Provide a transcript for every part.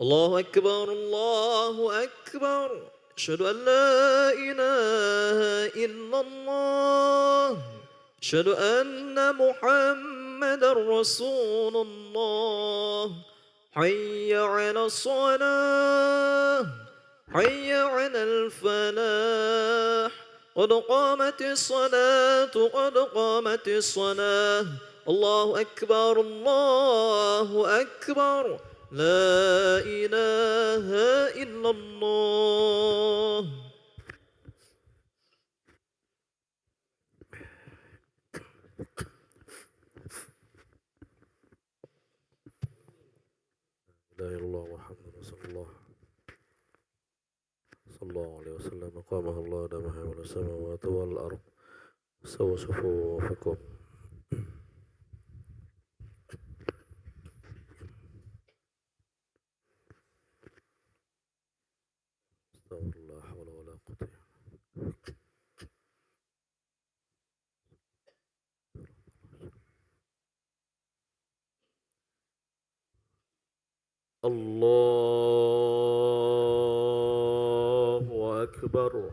الله أكبر الله أكبر أشهد أن لا إله إلا الله أشهد أن محمدا رسول الله حي على الصلاة حي على الفلاح قد قامت الصلاة قد قامت الصلاة الله أكبر الله أكبر لا إله إلا الله. لا إله إلا الله محمد رسول الله صلى الله عليه وسلم قامها الله دامها من السماوات والأرض سووا صفوفكم. استغفر الله لا حول ولا قوة الله أكبر.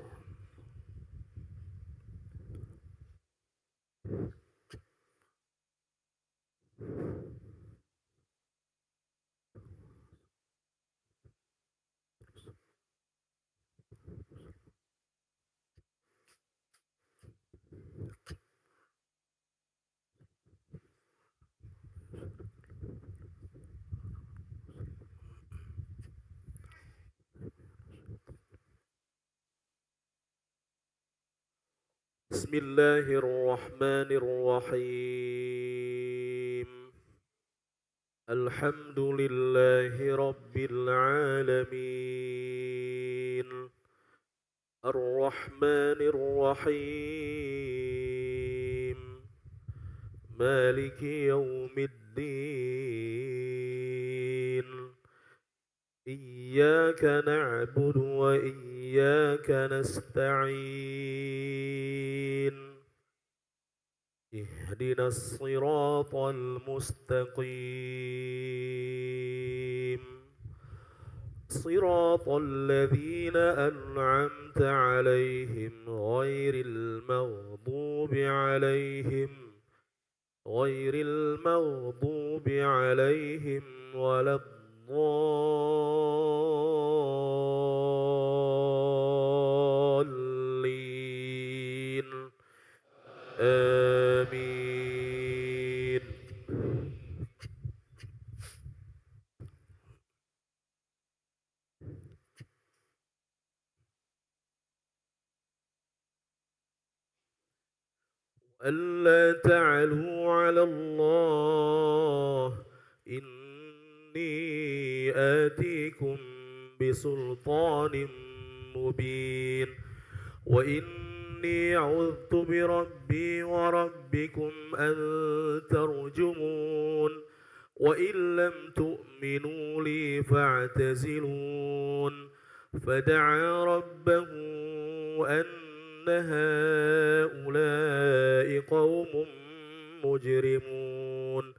بسم الله الرحمن الرحيم. الحمد لله رب العالمين الرحمن الرحيم مالك يوم الدين إياك نعبد وإياك نستعين اهدنا الصراط المستقيم صراط الذين أنعمت عليهم غير المغضوب عليهم ولا الضالين آمين. ألا تعلوا على الله إني آتيكم بسلطان مبين وإني عذت بربي وربكم أن ترجمون وإن لم تؤمنوا لي فاعتزلون فدعا ربه أن هؤلاء قوم مجرمون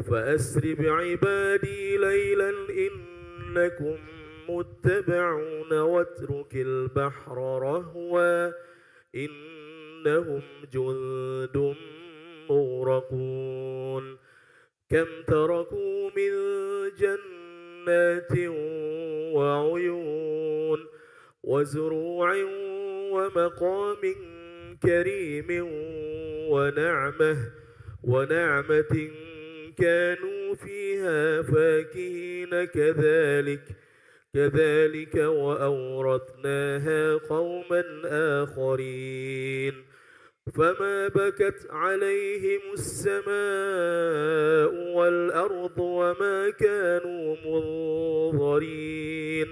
فأسر بعبادي ليلا إنكم متبعون واترك البحر رهوا إنهم جند مغرقون كم تركوا من جنات وعيون وزروع ومقام كريم ونعمة كانوا فيها فاكهين كذلك وأورثناها قوما آخرين فما بكت عليهم السماء والأرض وما كانوا منظرين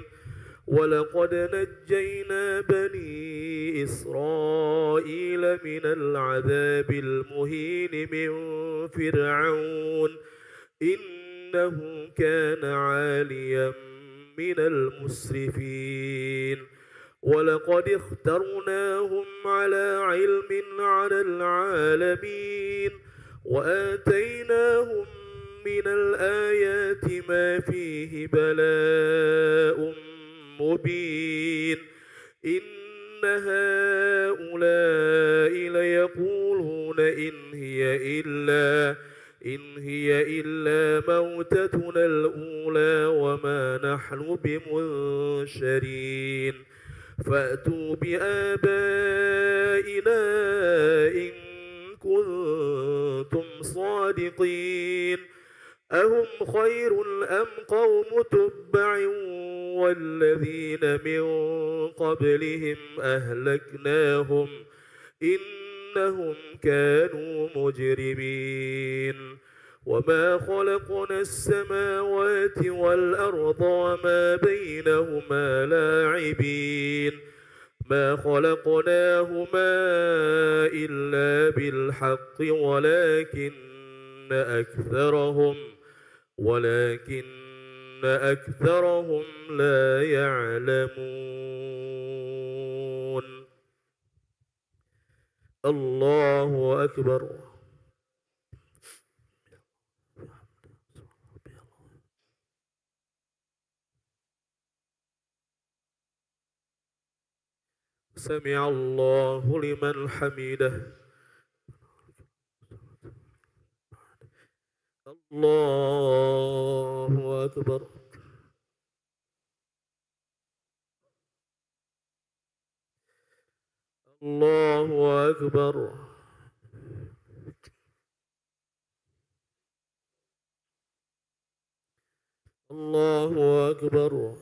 ولقد نجينا بني إسرائيل من العذاب المهين من فرعون إنه كان عاليا من المسرفين ولقد اخترناهم على علم على العالمين وآتيناهم من الآيات ما فيه بلاء مبين إن هؤلاء ليقولون إن هي إلا موتتنا الأولى وما نحن بمنشرين فأتوا بآبائنا إن كنتم صادقين أهم خير أم قوم تبع والذين من قبلهم أهلكناهم إنهم كانوا مجرمين وما خلقنا السماوات والأرض وما بينهما لاعبين ما خلقناهما إلا بالحق ولكن أكثرهم لا يعلمون الله أكبر سمع الله لمن حمده الله أكبر الله أكبر الله أكبر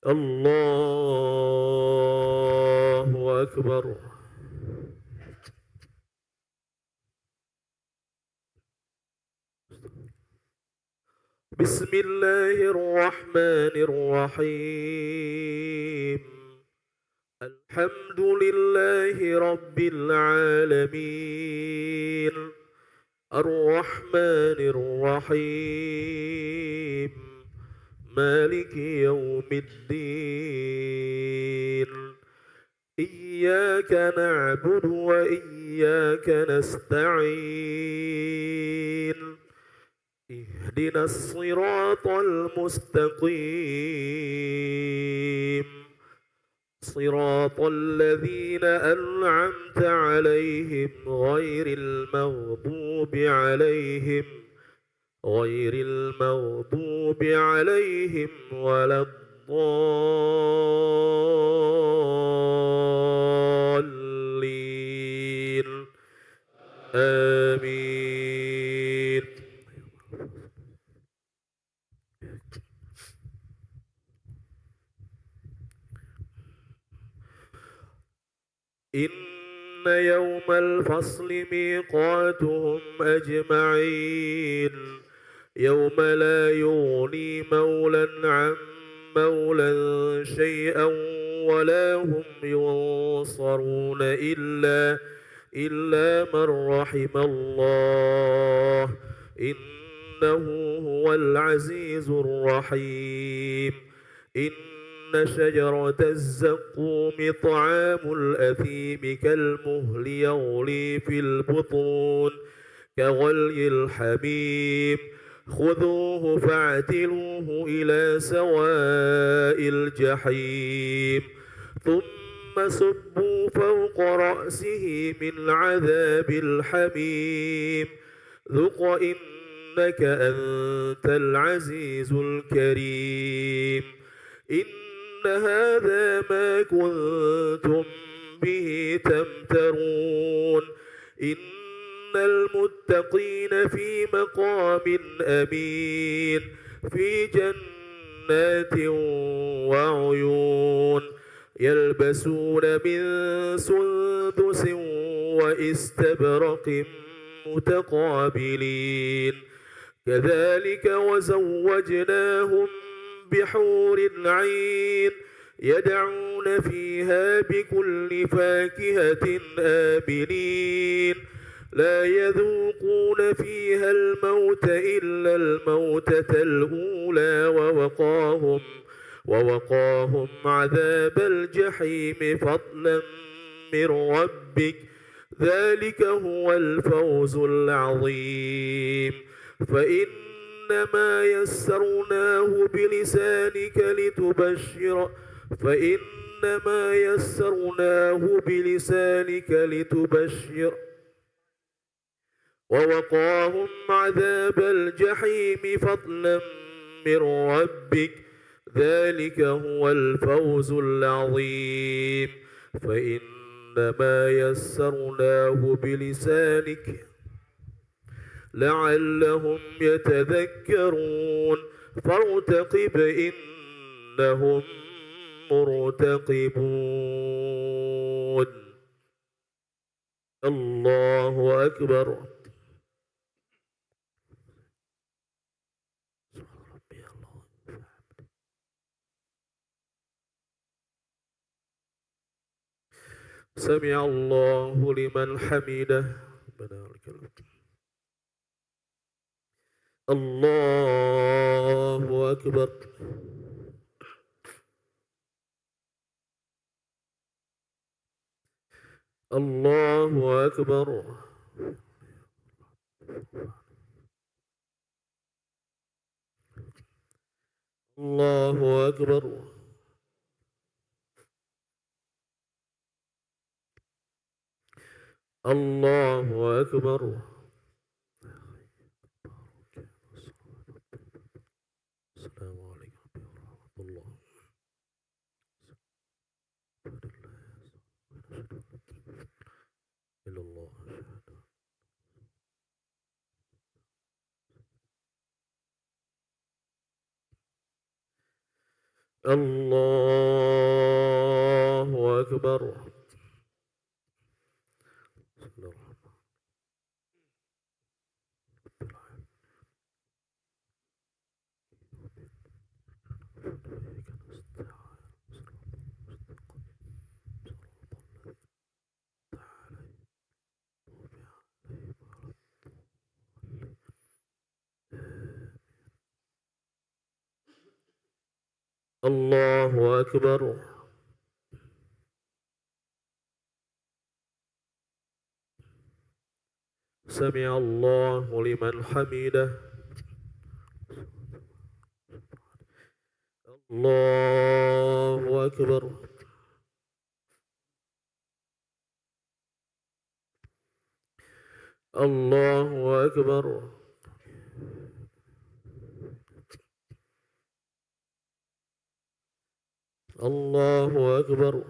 الله أكبر بسم الله الرحمن الرحيم الحمد لله رب العالمين الرحمن الرحيم مالك يوم الدين إياك نعبد وإياك نستعين اهدنا الصراط المستقيم صراط الذين أنعمت عليهم غير المغضوب عليهم ولا الضالين آمين إن يوم الفصل ميقاتهم أجمعين يوم لا يغني مولى عن مولى شيئا ولا هم ينصرون إلا من رحم الله إنه هو العزيز الرحيم إن شجرة الزقوم طعام الأثيم كالمهل يغلي في البطون كغلي الحميم خذوه فاعتلوه إلى سواء الجحيم ثم صبوا فوق رأسه من عذاب الحميم ذق إنك أنت العزيز الكريم إن هذا ما كنتم به تمترون إن المتقين في مقام أمين في جنات وعيون يلبسون من سندس واستبرق متقابلين كذلك وزوجناهم بحور عين يدعون فيها بكل فاكهة آمنين لا يذوقون فيها الموت إلا الموتة الأولى ووقاهم عذاب الجحيم فضلا من ربك ذلك هو الفوز العظيم فإنما يسرناه بلسانك لتبشر ووقاهم عذاب الجحيم فضلا من ربك ذلك هو الفوز العظيم فإنما يسرناه بلسانك لعلهم يتذكرون فارتقب إنهم مرتقبون الله أكبر سمع الله لمن حمده الله أكبر الله أكبر الله أكبر الله أكبر السلام عليكم ورحمة الله إلا الله الله أكبر الله أكبر سمع الله لمن حمده الله أكبر الله أكبر الله أكبر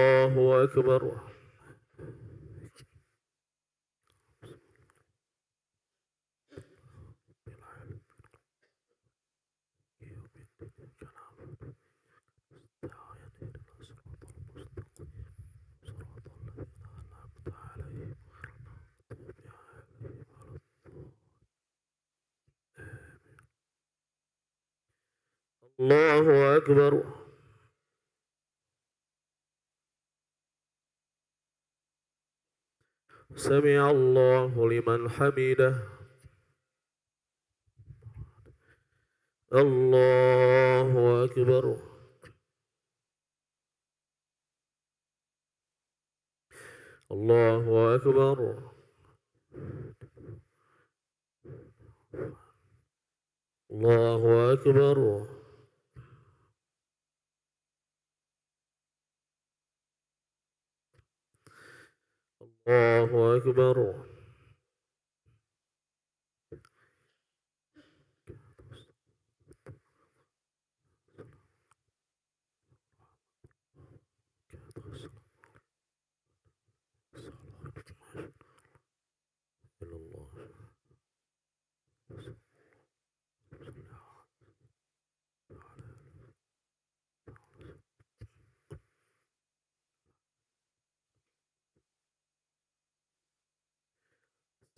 الله أكبر الله أكبر سمع الله لمن حمده الله أكبر الله أكبر الله أكبر الله أكبر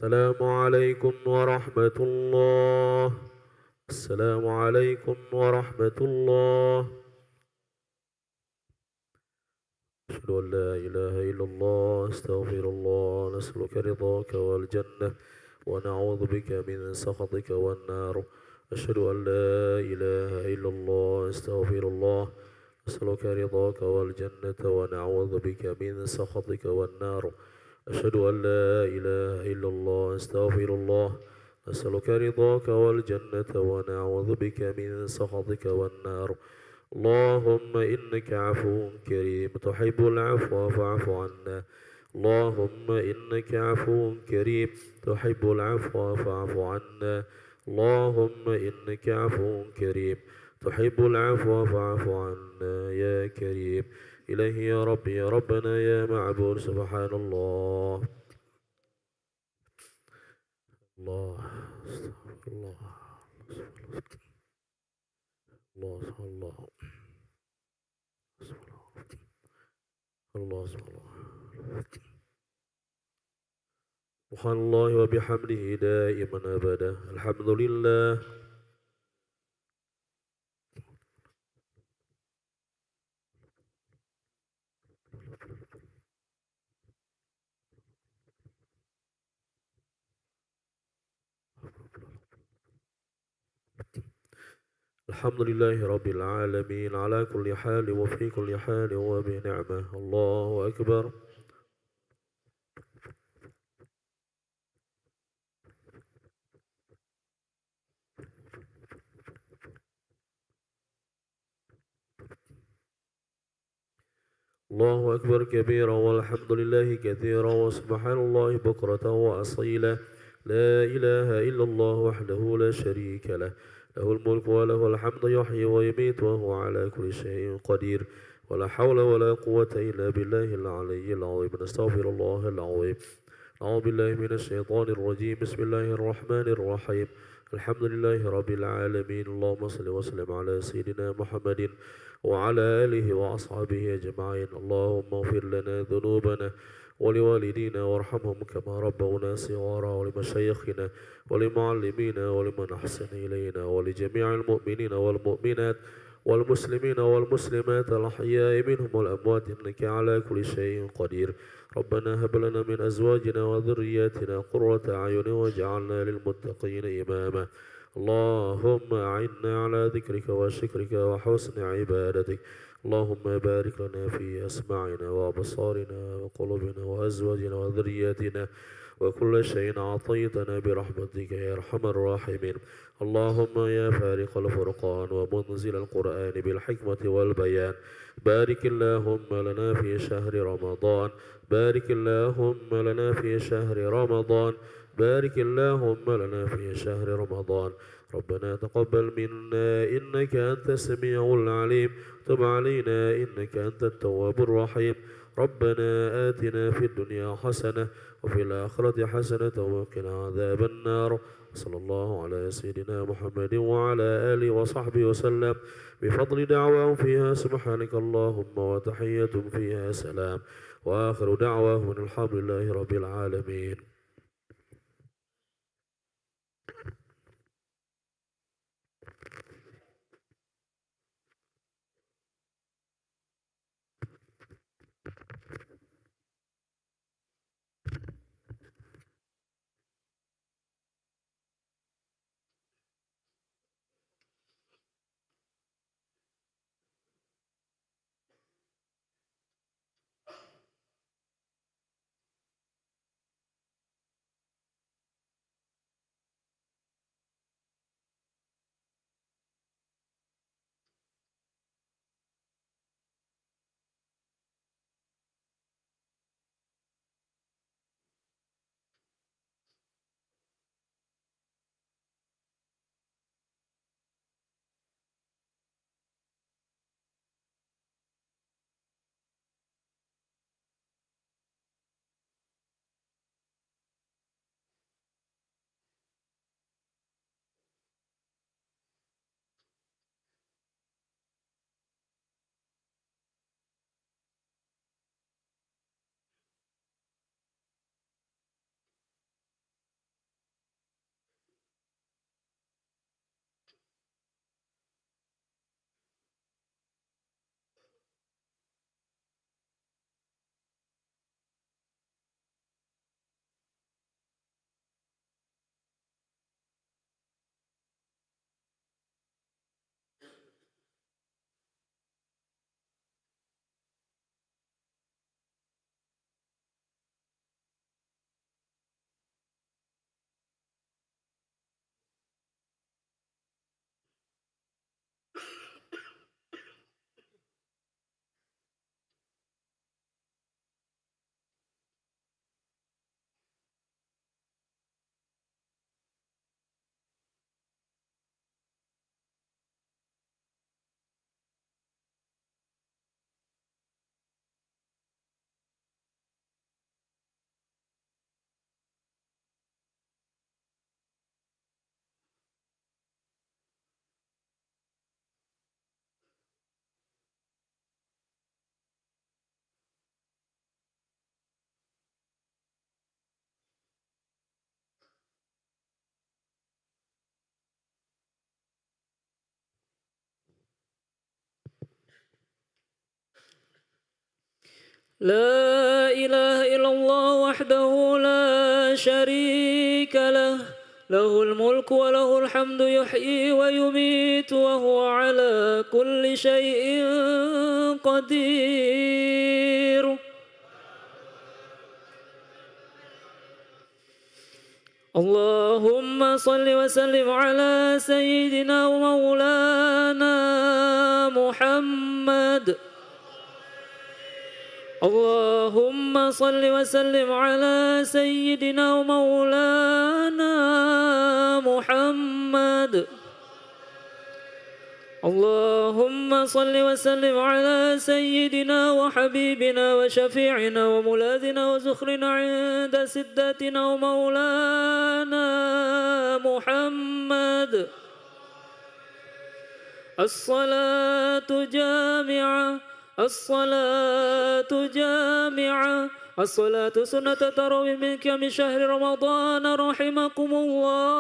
السلام عليكم ورحمة الله السلام عليكم ورحمة الله أشهد أن لا إله إلا الله أستغفر الله نسألك رضاك والجنة ونعوذ بك من سخطك والنار. أشهد أن لا إله إلا الله، أستغفر الله. نسألك رضاك والجنة ونعوذ بك من سخطك والنار. أشهد أن لا إله إلا الله، أستغفر الله. نسألك رضاك والجنة ونعوذ بك من سخطك والنار. اللهم إنك عفو كريم تحب العفو فاعف عنا. اللهم إنك عفو كريم تحب العفو فاعف عنا. اللهم إنك عفو كريم تحب العفو فاعف عنا يا كريم. إلهي يا ربي يا ربنا يا معبود، سبحان الله. الله استغفر الله. الله سبحان الله. الله سبحان الله. سبحان الله وبحمده دائما أبدا. الحمد لله. الحمد لله رب العالمين على كل حال وفي كل حال وبنعمة. الله أكبر. الله أكبر كبيرا والحمد لله كثيرا وسبحان الله بكرة وأصيلا. لا إله إلا الله وحده لا شريك له، له الملك وله الحمد يحيي ويميت وهو على كل شيء قدير. ولا حول ولا قوة إلا بالله العلي العظيم. نستغفر الله العظيم. أعوذ بالله من الشيطان الرجيم. بسم الله الرحمن الرحيم. الحمد لله رب العالمين. اللهم صل وسلم على سيدنا محمد وعلى آله وأصحابه أجمعين. اللهم اغفر لنا ذنوبنا ولوالدينا وارحمهم كما ربونا صغارا، ولمشايخنا ولمعلمينا ولمن أحسن إلينا ولجميع المؤمنين والمؤمنات والمسلمين والمسلمات الأحياء منهم والأموات إنك على كل شيء قدير. ربنا هب لنا من أزواجنا وذرياتنا قرة أعين واجعلنا للمتقين إماما. اللهم أعنا على ذكرك وشكرك وحسن عبادتك. اللهم بارك لنا في أسماعنا وأبصارنا وقلوبنا وأزواجنا وذرياتنا وكل شيء أعطيتنا برحمتك يا أرحم الراحمين. اللهم يا فارق الفرقان ومنزل القرآن بالحكمة والبيان، بارك اللهم لنا في شهر رمضان. بارك اللهم لنا في شهر رمضان. بارك اللهم لنا في شهر رمضان. ربنا تقبل منا إنك أنت السميع العليم. تب علينا إنك أنت التواب الرحيم. ربنا آتنا في الدنيا حسنة وفي الآخرة حسنة وقنا عذاب النار. صلى الله على سيدنا محمد وعلى آله وصحبه وسلم. بفضل دعواهم فيها سبحانك اللهم وتحيتهم فيها سلام، وآخر دعواهم الحمد لله رب العالمين. لا إله إلا الله وحده لا شريك له له الملك وله الحمد يحيي ويميت وهو على كل شيء قدير. اللهم صل وسلم على سيدنا ومولانا محمد. اللهم صل وسلم على سيدنا ومولانا محمد. اللهم صل وسلم على سيدنا وحبيبنا وشفيعنا وملاذنا وزخرنا عند سداتنا ومولانا محمد. الصلاة جامعة الصلاة جامعة الصلاة سنة تروي منك من شهر رمضان رحمكم الله.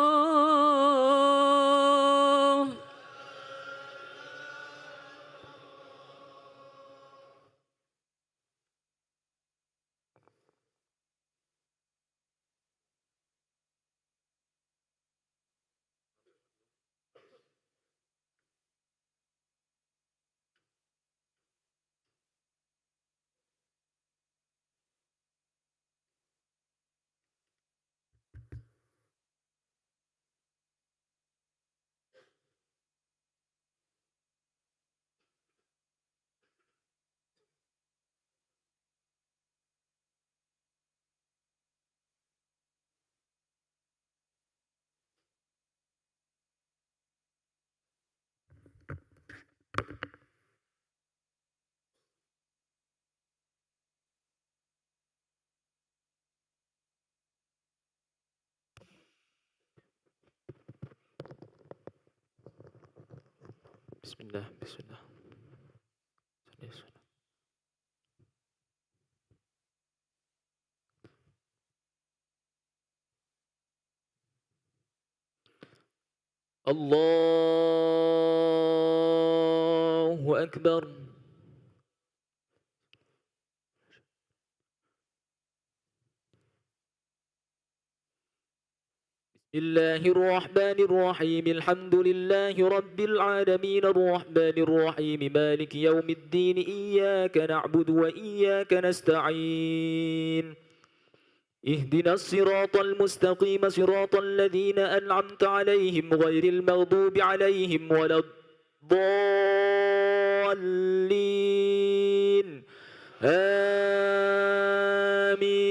بسم الله بسم الله. الله أكبر. بسم الله الرحمن الرحيم. الحمد لله رب العالمين الرحمن الرحيم مالك يوم الدين. إياك نعبد وإياك نستعين. اهدنا الصراط المستقيم صراط الذين أنعمت عليهم غير المغضوب عليهم ولا الضالين آمين.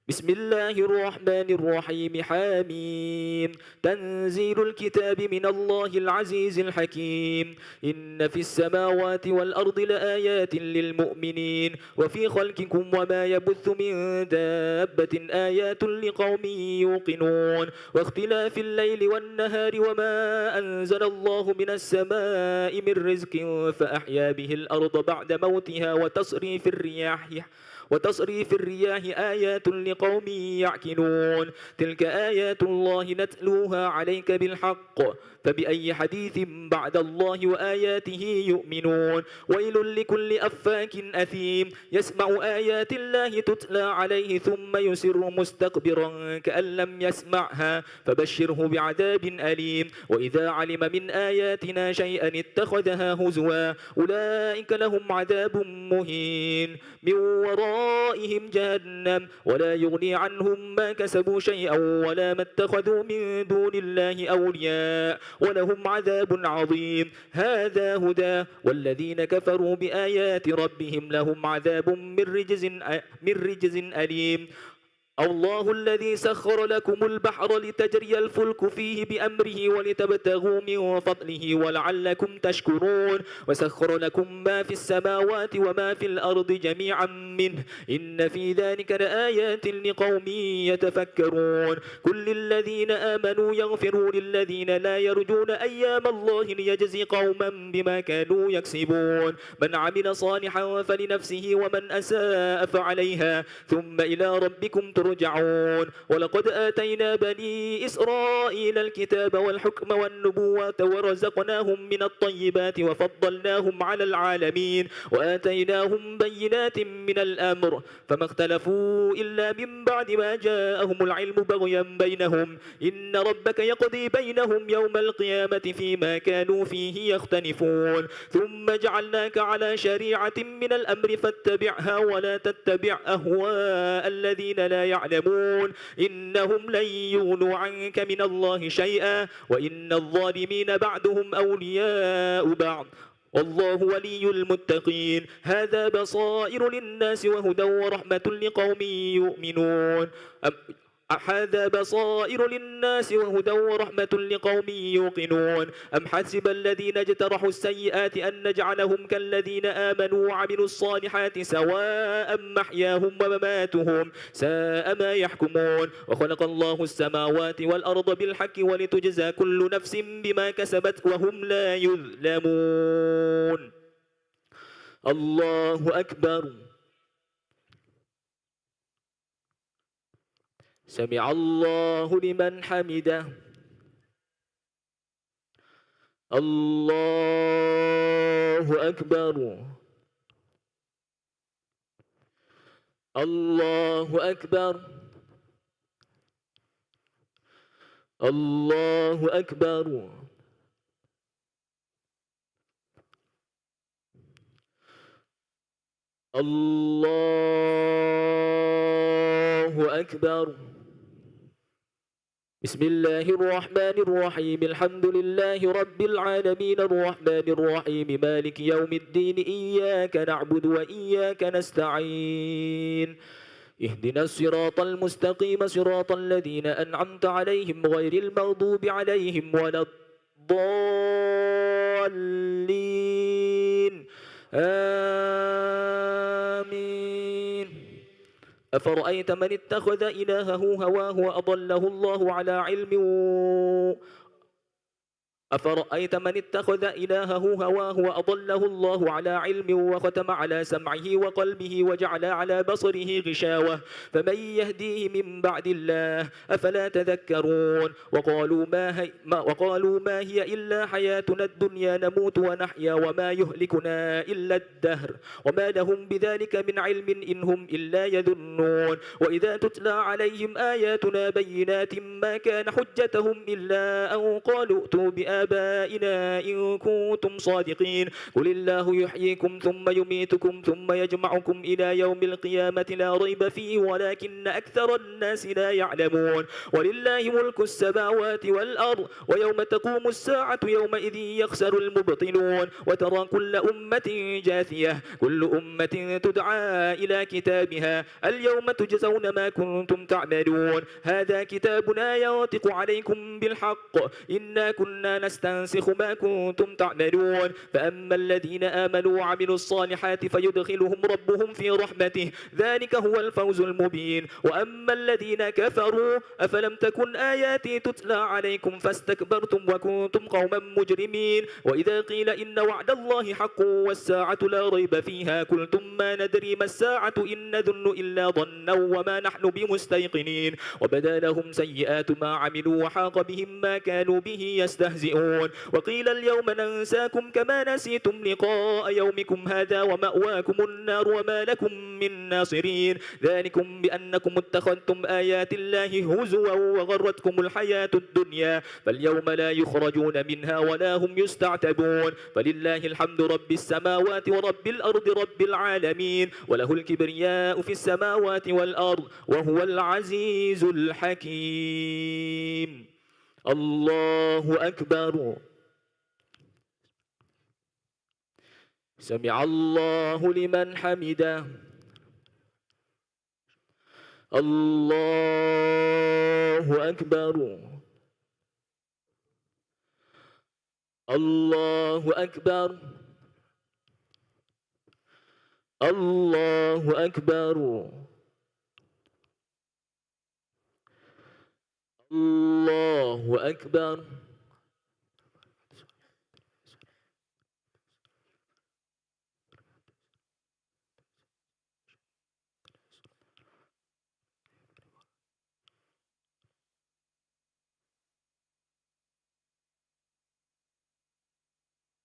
بسم الله الرحمن الرحيم حميم. تنزيل الكتاب من الله العزيز الحكيم. إن في السماوات والأرض لآيات للمؤمنين وفي خلقكم وما يبث من دابة آيات لقوم يوقنون واختلاف الليل والنهار وما أنزل الله من السماء من رزق فأحيا به الأرض بعد موتها وتصريف الرياح آيات لقوم يعقلون. تلك آيات الله نتلوها عليك بالحق فبأي حديث بعد الله وآياته يؤمنون. ويل لكل أفاك أثيم يسمع آيات الله تتلى عليه ثم يسر مستكبرا كأن لم يسمعها فبشره بعذاب أليم. وإذا علم من آياتنا شيئا اتخذها هزوا أولئك لهم عذاب مهين من ورائهم جهنم ولا يغني عنهم ما كسبوا شيئا ولا ما اتخذوا من دون الله أولياء ولهم عذاب عظيم. هذا هدى والذين كفروا بآيات ربهم لهم عذاب من رجز أليم. الله الذي سخر لكم البحر لتجري الفلك فيه بأمره ولتبتغوا من فضله ولعلكم تشكرون. وسخر لكم ما في السماوات وما في الأرض جميعا منه إن في ذلك لآيات لقوم يتفكرون. كل الذين آمنوا يغفروا للذين لا يرجون أيام الله ليجزي قوما بما كانوا يكسبون. من عمل صالحا فلنفسه ومن أساء فعليها ثم إلى ربكم ترجعون ولقد آتينا بني إسرائيل الكتاب والحكم والنبوة ورزقناهم من الطيبات وفضلناهم على العالمين وآتيناهم بينات من الأمر فما اختلفوا إلا من بعد ما جاءهم العلم بغيا بينهم إن ربك يقضي بينهم يوم القيامة فيما كانوا فيه يختلفون ثم جعلناك على شريعة من الأمر فاتبعها ولا تتبع أهواء الذين لا يعلمون إنهم لن يغنوا عنك من الله شيئا وإن الظالمين بعضهم أولياء بعض والله ولي المتقين هذا بصائر للناس وهدى ورحمة لقوم يؤمنون هذا بصائر للناس وهدى ورحمة لقوم يوقنون أم حسب الذين اجترحوا السيئات أن نجعلهم كالذين آمنوا وعملوا الصالحات سواء محياهم ومماتهم ساء ما يحكمون وخلق الله السماوات والأرض بالحق ولتجزى كل نفس بما كسبت وهم لا يظلمون الله أكبر سمع الله لمن حمده الله أكبر الله أكبر الله أكبر الله أكبر بسم الله الرحمن الرحيم الحمد لله رب العالمين الرحمن الرحيم مالك يوم الدين إياك نعبد وإياك نستعين اهدنا الصراط المستقيم صراط الذين أنعمت عليهم غير المغضوب عليهم ولا الضالين آمين أفرأيت من اتخذ إلهه هواه وأضله الله على علم أفرأيت من اتخذ إلهه هواه وأضله الله على علم وختم على سمعه وقلبه وجعل على بصره غشاوة فمن يهديه من بعد الله أفلا تذكرون وقالوا ما هي إلا حياتنا الدنيا نموت ونحيا وما يهلكنا إلا الدهر وما لهم بذلك من علم إن هم إلا يظنون وإذا تتلى عليهم آياتنا بينات ما كان حجتهم إلا أن قالوا ائتوا بآبائنا إن كنتم صادقين قل الله يحييكم ثم يميتكم ثم يجمعكم إلى يوم القيامة لا ريب فيه ولكن أكثر الناس لا يعلمون ولله ملك السماوات والأرض ويوم تقوم الساعة يومئذ يخسر المبطلون وترى كل أمة جاثية كل أمة تدعى إلى كتابها اليوم تجزون ما كنتم تعملون هذا كتابنا ينطق عليكم بالحق إنا كنا نستنسخ ما كنتم تعملون فأما الذين آمنوا وعملوا الصالحات فيدخلهم ربهم في رحمته ذلك هو الفوز المبين وأما الذين كفروا أفلم تكن آياتي تتلى عليكم فاستكبرتم وكنتم قوما مجرمين وإذا قيل إن وعد الله حق والساعة لا ريب فيها قلتم ما ندري ما الساعة إن نظن إلا ظنا وما نحن بمستيقنين وبدا لهم سيئات ما عملوا وحاق بهم ما كانوا به يستهزئون وقيل اليوم ننساكم كما نسيتم لقاء يومكم هذا ومأواكم النار وما لكم من ناصرين ذلكم بأنكم اتخذتم آيات الله هزوا وغرتكم الحياة الدنيا فاليوم لا يخرجون منها ولا هم يستعتبون فلله الحمد رب السماوات ورب الأرض رب العالمين وله الكبرياء في السماوات والأرض وهو العزيز الحكيم الله أكبر سمع الله لمن حمده الله أكبر الله أكبر الله أكبر الله أكبر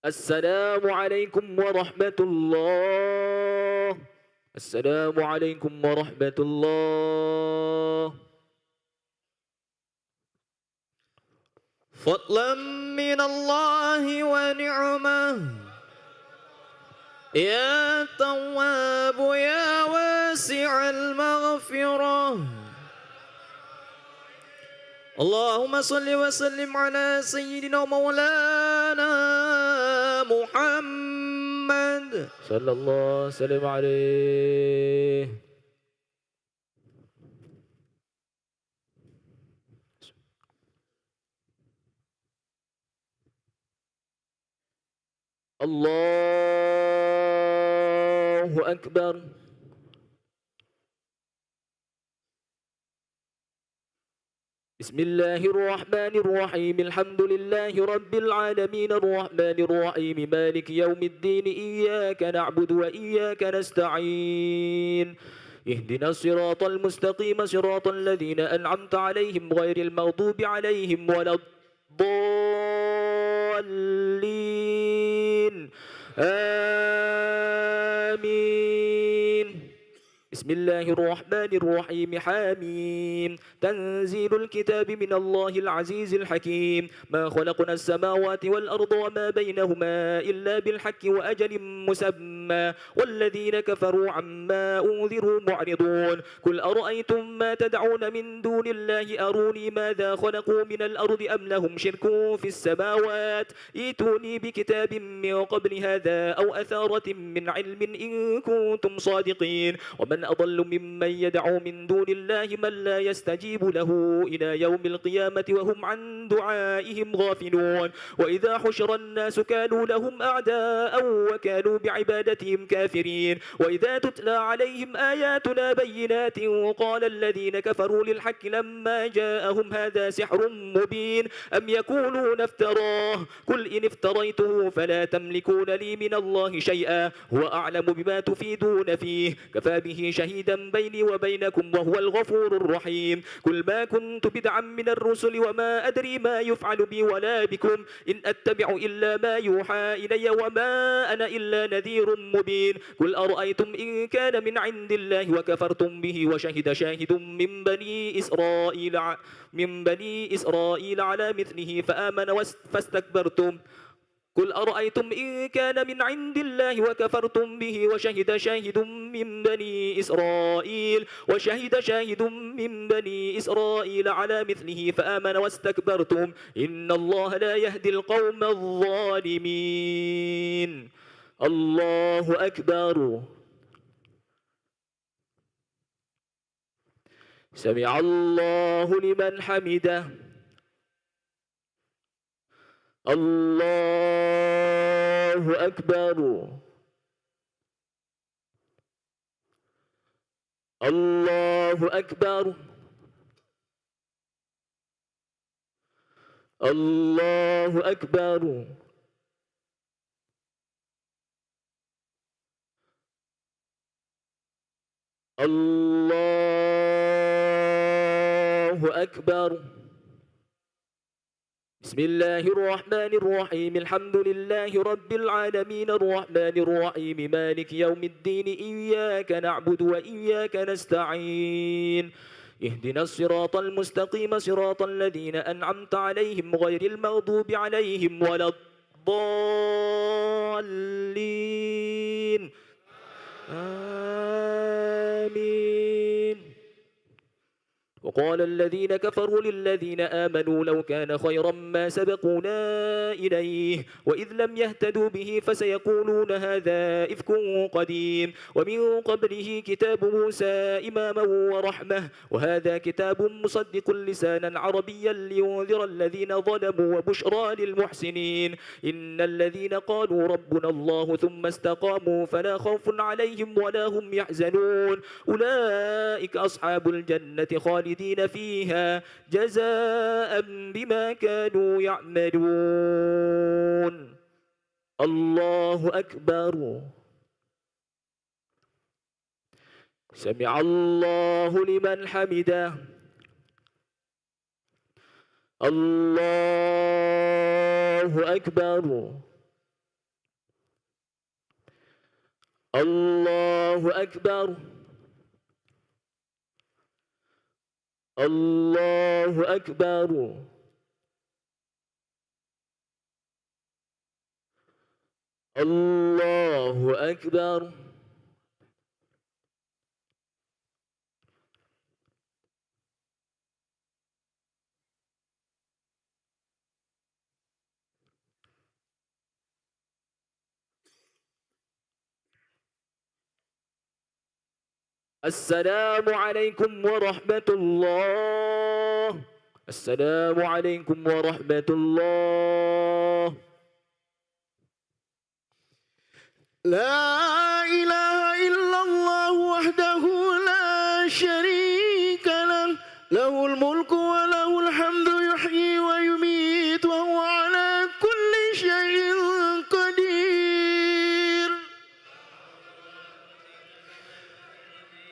السلام عليكم ورحمة الله. السلام عليكم ورحمة الله. فضلا من الله ونعمه يا تواب يا واسع المغفرة. اللهم صل وسلم على سيدنا ومولانا محمد صلى الله وسلم عليه. الله أكبر. بسم الله الرحمن الرحيم. الحمد لله رب العالمين الرحمن الرحيم مالك يوم الدين إياك نعبد وإياك نستعين اهدنا الصراط المستقيم صراط الذين أنعمت عليهم غير المغضوب عليهم ولا الضالين آمين. بسم الله الرحمن الرحيم حاميم تنزيل الكتاب من الله العزيز الحكيم ما خلقنا السماوات والأرض وما بينهما إلا بالحق وأجل مسمى والذين كفروا عما أنذروا معرضون قل أرأيتم ما تدعون من دون الله أروني ماذا خلقوا من الأرض أم لهم شرك في السماوات ائتوني بكتاب من قبل هذا أو أثارة من علم إن كنتم صادقين ومن أضل ممن يدعو من دون الله من لا يستجيب له إلى يوم القيامة وهم عن دعائهم غافلون وإذا حشر الناس كانوا لهم أعداء وكانوا بعبادتهم كافرين وإذا تتلى عليهم آياتنا بينات وقال الذين كفروا للحق لما جاءهم هذا سحر مبين أم يقولون افتراه قل إن افتريته فلا تملكون لي من الله شيئا هو أعلم بما تفيدون فيه كفى به شهيدا بيني وبينكم وهو الغفور الرحيم قل ما كنت بدعا من الرسل وما أدري ما يفعل بي ولا بكم إن أتبع إلا ما يوحى إلي وما أنا إلا نذير مبين قل أرأيتم إن كان من عند الله وكفرتم به وشهد شاهد من بني إسرائيل على مثله فآمن فاستكبرتم قل أرأيتم إن كان من عند الله وكفرتم به وشهد شاهد من بني إسرائيل على مثله فآمن واستكبرتم إن الله لا يهدي القوم الظالمين. الله أكبر. سمع الله لمن حمده. الله أكبر. الله أكبر. الله أكبر. الله أكبر. بسم الله الرحمن الرحيم الحمد لله رب العالمين الرحمن الرحيم مالك يوم الدين إياك نعبد وإياك نستعين اهدنا الصراط المستقيم صراط الذين أنعمت عليهم غير المغضوب عليهم ولا الضالين آمين. وقال الذين كفروا للذين آمنوا لو كان خيرا ما سبقونا إليه وإذ لم يهتدوا به فسيقولون هذا إفك قديم ومن قبله كتاب موسى إماما ورحمة وهذا كتاب مصدق لسانا عربيا لينذر الذين ظلموا وبشرى للمحسنين إن الذين قالوا ربنا الله ثم استقاموا فلا خوف عليهم ولا هم يحزنون أولئك أصحاب الجنة خالدين فيها جزاء بما كانوا يعملون. الله أكبر. سمع الله لمن حمده. الله أكبر. الله أكبر الله أكبر الله أكبر السلام عليكم ورحمة الله السلام عليكم ورحمة الله لا إله إلا الله وحده لا شريك له له الملك وله الحمد يحيي ويميت وهو على كل شيء قدير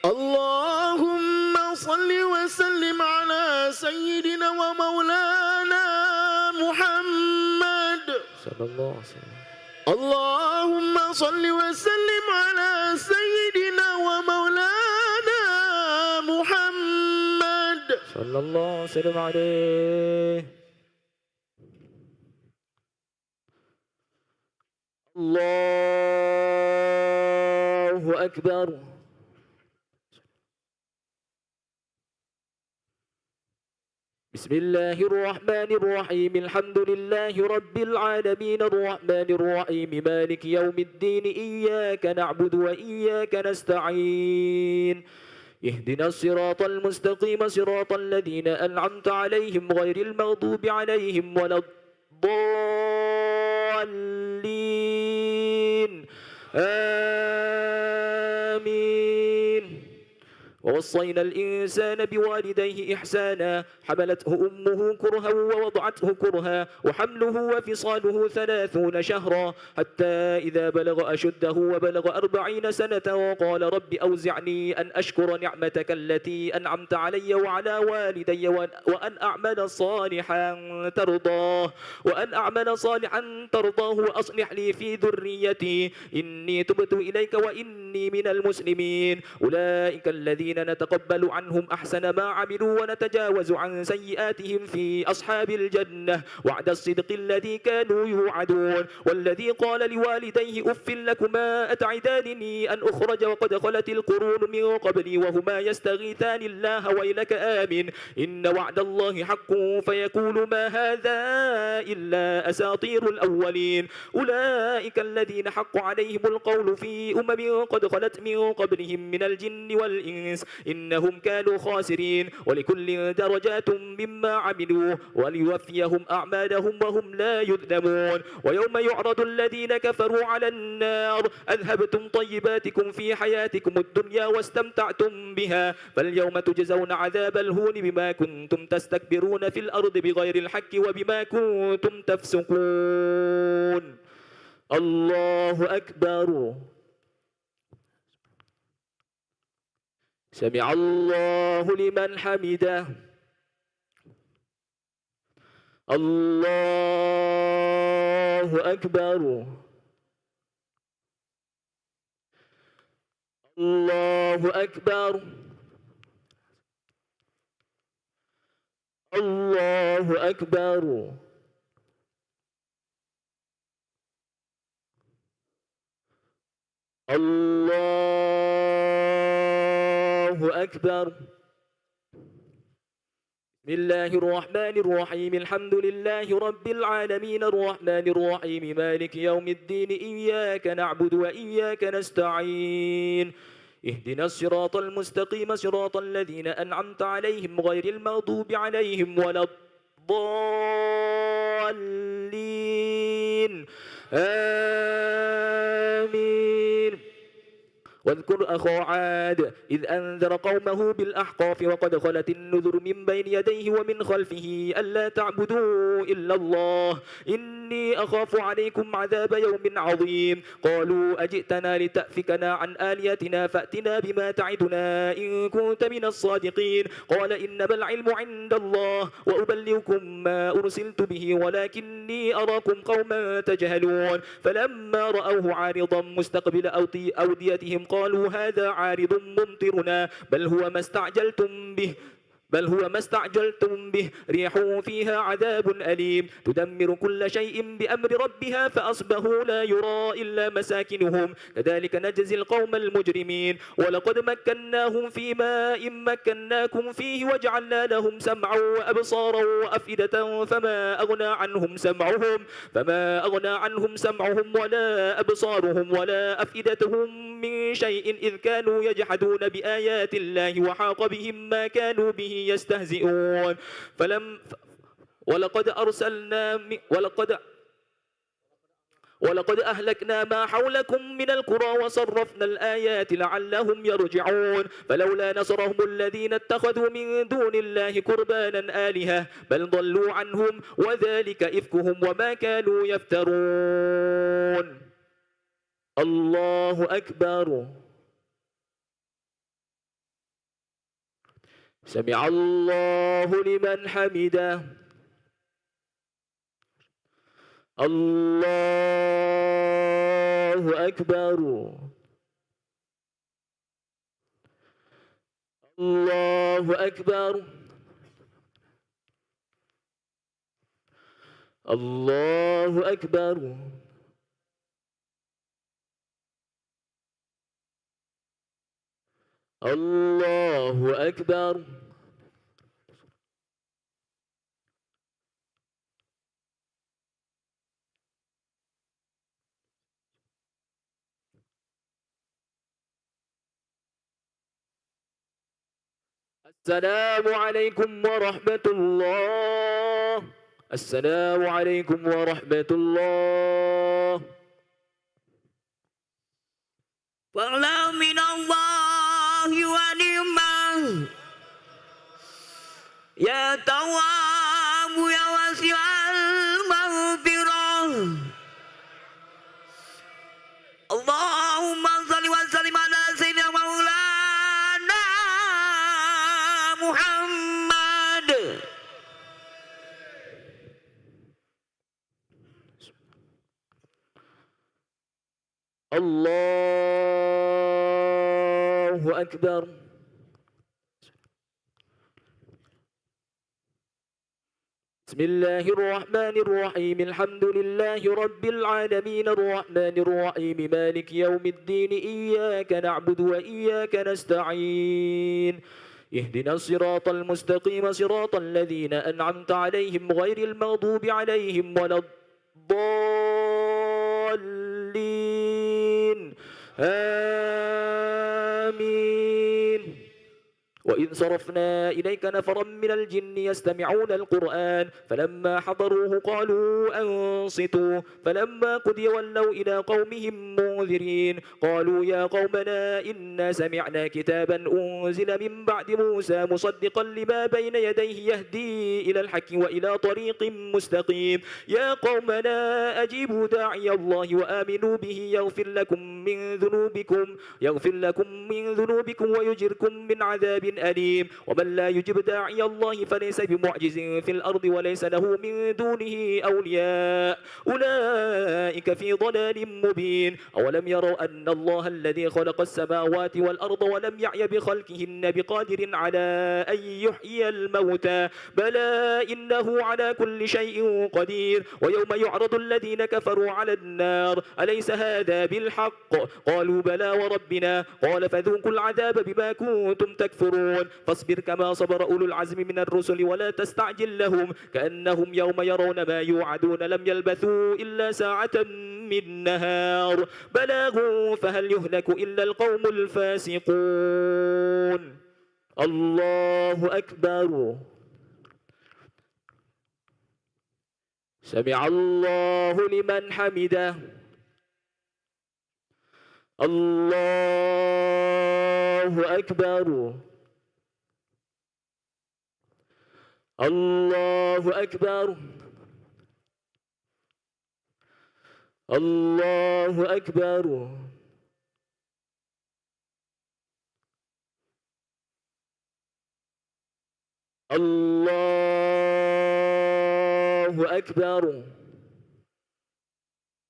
اللهم صل وسلم على سيدنا ومولانا محمد صلى الله عليه وسلم اللهم صل وسلم على سيدنا ومولانا محمد صلى الله عليه وسلم عليه الله أكبر بسم الله الرحمن الرحيم الحمد لله رب العالمين الرحمن الرحيم مالك يوم الدين إياك نعبد وإياك نستعين اهدنا الصراط المستقيم صراط الذين أنعمت عليهم غير المغضوب عليهم ولا الضالين آمين ووصينا الإنسان بوالديه إحسانا حملته أمه كرها ووضعته كرها وحمله وفصاله 30 شهرا حتى إذا بلغ أشده وبلغ 40 سنة وقال رب أوزعني أن أشكر نعمتك التي أنعمت علي وعلى والدي وأن أعمل صالحا ترضاه وأصلح لي في ذريتي إني تبت إليك وإني من المسلمين أولئك الذين نتقبل عنهم أحسن ما عملوا ونتجاوز عن سيئاتهم في أصحاب الجنة وعد الصدق الذي كانوا يوعدون والذي قال لوالديه أف لكما أتعدانني أن أخرج وقد خلت القرون من قبلي وهما يستغيثان الله ويلك آمن إن وعد الله حق فيقول ما هذا إلا أساطير الأولين أولئك الذين حق عليهم القول في أمم قد خلت من قبلهم من الجن والإنس إنهم كانوا خاسرين ولكل درجات مما عملوا وليوفيهم أعمالهم وهم لا يظلمون ويوم يعرض الذين كفروا على النار أذهبتم طيباتكم في حياتكم الدنيا واستمتعتم بها فاليوم تجزون عذاب الهون بما كنتم تستكبرون في الأرض بغير الحق وبما كنتم تفسقون الله أكبر سمع الله لمن حمده الله أكبر الله أكبر الله أكبر الله أكبر بسم الله الرحمن الرحيم الحمد لله رب العالمين الرحمن الرحيم مالك يوم الدين إياك نعبد وإياك نستعين اهدنا الصراط المستقيم صراط الذين أنعمت عليهم غير المغضوب عليهم ولا الضالين آمين واذكر أخا عاد إذ أنذر قومه بالأحقاف وقد خلت النذر من بين يديه ومن خلفه ألا تعبدوا إلا الله إني أخاف عليكم عذاب يوم عظيم قالوا أجئتنا لتأفكنا عن آلهتنا فأتنا بما تعدنا إن كنت من الصادقين قال إنما العلم عند الله وأبلغكم ما أرسلت به ولكني أراكم قوما تجهلون فلما رأوه عارضا مستقبل أوديتهم قالوا هذا عارض ممطرنا بل هو ما استعجلتم به ريح فيها عذاب أليم تدمر كل شيء بأمر ربها فأصبحوا لا يرى إلا مساكنهم كذلك نجزي القوم المجرمين ولقد مكناهم في ماء مكناكم فيه وجعلنا لهم سمعا وأبصارا وأفئدة فما أغنى عنهم سمعهم ولا أبصارهم ولا أفئدتهم من شيء إذ كانوا يجحدون بآيات الله وحاق بهم ما كانوا به يستهزئون ولقد أهلكنا ما حولكم من القرى وصرفنا الآيات لعلهم يرجعون فلولا نصرهم الذين اتخذوا من دون الله قربانا آلهة بل ضلوا عنهم وذلك إفكهم وما كانوا يفترون الله أكبر سمع الله لمن حمده الله أكبر الله أكبر الله أكبر الله أكبر السلام عليكم ورحمة الله السلام عليكم ورحمة الله فضلا من الله ونعمة يا تواب يا واسع المغفرة اللهم صل وسلم على سيدنا مولانا محمد الله أكبر بسم الله الرحمن الرحيم الحمد لله رب العالمين الرحمن الرحيم مالك يوم الدين إياك نعبد وإياك نستعين اهدنا الصراط المستقيم صراط الذين أنعمت عليهم غير المغضوب عليهم ولا الضالين آمين وإذ صرفنا إليك نفرا من الجن يستمعون القرآن فلما حضروه قالوا أنصتوا فلما قضي ولوا إلى قومهم منذرين قالوا يا قومنا إنا سمعنا كتابا أنزل من بعد موسى مصدقا لما بين يديه يهدي إلى الحق وإلى طريق مستقيم يا قومنا أجيبوا داعي الله وآمنوا به يغفر لكم من ذنوبكم ويجركم من عذاب أليم ومن لا يجب داعي الله فليس بمعجز في الأرض وليس له من دونه أولياء أولئك في ضلال مبين أولم يروا أن الله الذي خلق السماوات والأرض ولم يعي بخلقهن بقادر على أن يحيي الموتى بلى إنه على كل شيء قدير ويوم يعرض الذين كفروا على النار أليس هذا بالحق قالوا بلى وربنا قال فذوقوا العذاب بما كنتم تكفرون فاصبر كما صبر أولو العزم من الرسل ولا تستعجل لهم كأنهم يوم يرون ما يوعدون لم يلبثوا إلا ساعة من نهار بلاغ فهل يهلك إلا القوم الفاسقون الله أكبر سمع الله لمن حمده الله أكبر الله أكبر الله أكبر. الله أكبر.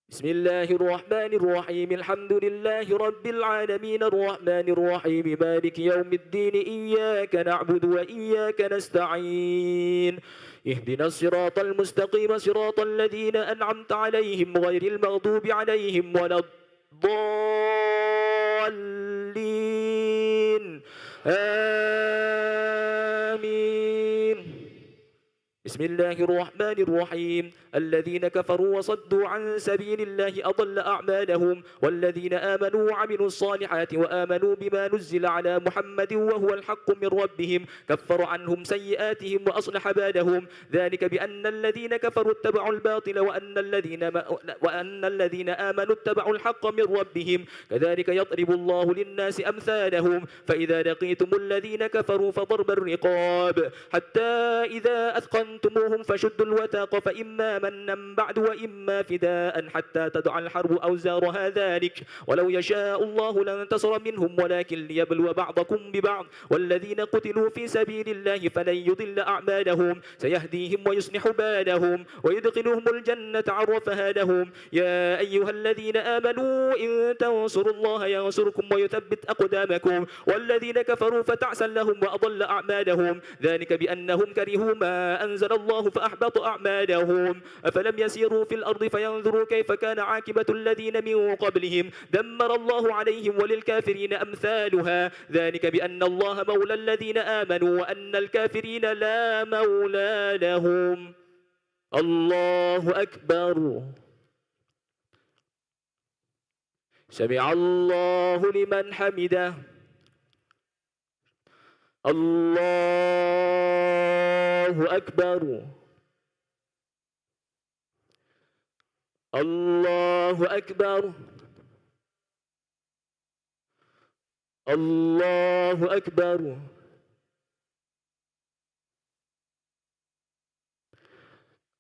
بسم الله الرحمن الرحيم الحمد لله رب العالمين الرحمن الرحيم مالك يوم الدين إياك نعبد وإياك نستعين اهدنا الصراط المستقيم صراط الذين أنعمت عليهم غير المغضوب عليهم ولا الضالين آمين. بسم الله الرحمن الرحيم الذين كفروا وصدوا عن سبيل الله أضل أعمالهم والذين آمنوا وعملوا الصالحات وآمنوا بما نزل على محمد وهو الحق من ربهم كفر عنهم سيئاتهم وأصلح بالهم ذلك بأن الذين كفروا اتبعوا الباطل وأن الذين آمنوا اتبعوا الحق من ربهم كذلك يضرب الله للناس أمثالهم فإذا لقيتم الذين كفروا فضرب الرقاب حتى إذا أثقنتموهم فشدوا الوثاق فإما منا بعد وإما فداء حتى تدع الحرب أوزارها ذلك ولو يشاء الله لانتصر منهم ولكن ليبلو بعضكم ببعض والذين قتلوا في سبيل الله فلن يضل أعمالهم سيهديهم ويصلح بالهم ويدخلهم الجنة عرفها لهم يا أيها الذين آمنوا إن تنصروا الله ينصركم ويثبت أقدامكم والذين كفروا فتعسا لهم وأضل أعمالهم ذلك بأنهم كرهوا ما أنزل الله فأحبط أعمالهم أفلم يسيروا في الأرض فينظروا كيف كان عاقبة الذين من قبلهم دمر الله عليهم وللكافرين أمثالها ذلك بأن الله مولى الذين آمنوا وأن الكافرين لا مولى لهم. الله أكبر. سمع الله لمن حمده. الله أكبر. الله أكبر. الله أكبر.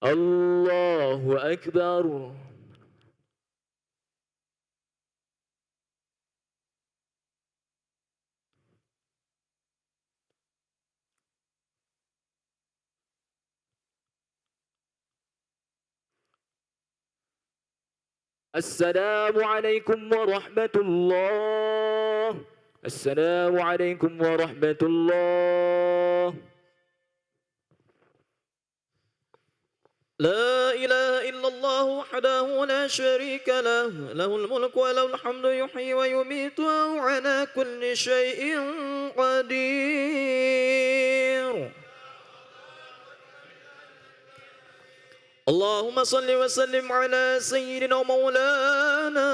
الله أكبر. السلام عليكم ورحمة الله. السلام عليكم ورحمة الله. لا إله إلا الله وحده لا شريك له له الملك وله الحمد يحيي ويميت وهو على كل شيء قدير. اللهم صل وسلم على سيدنا ومولانا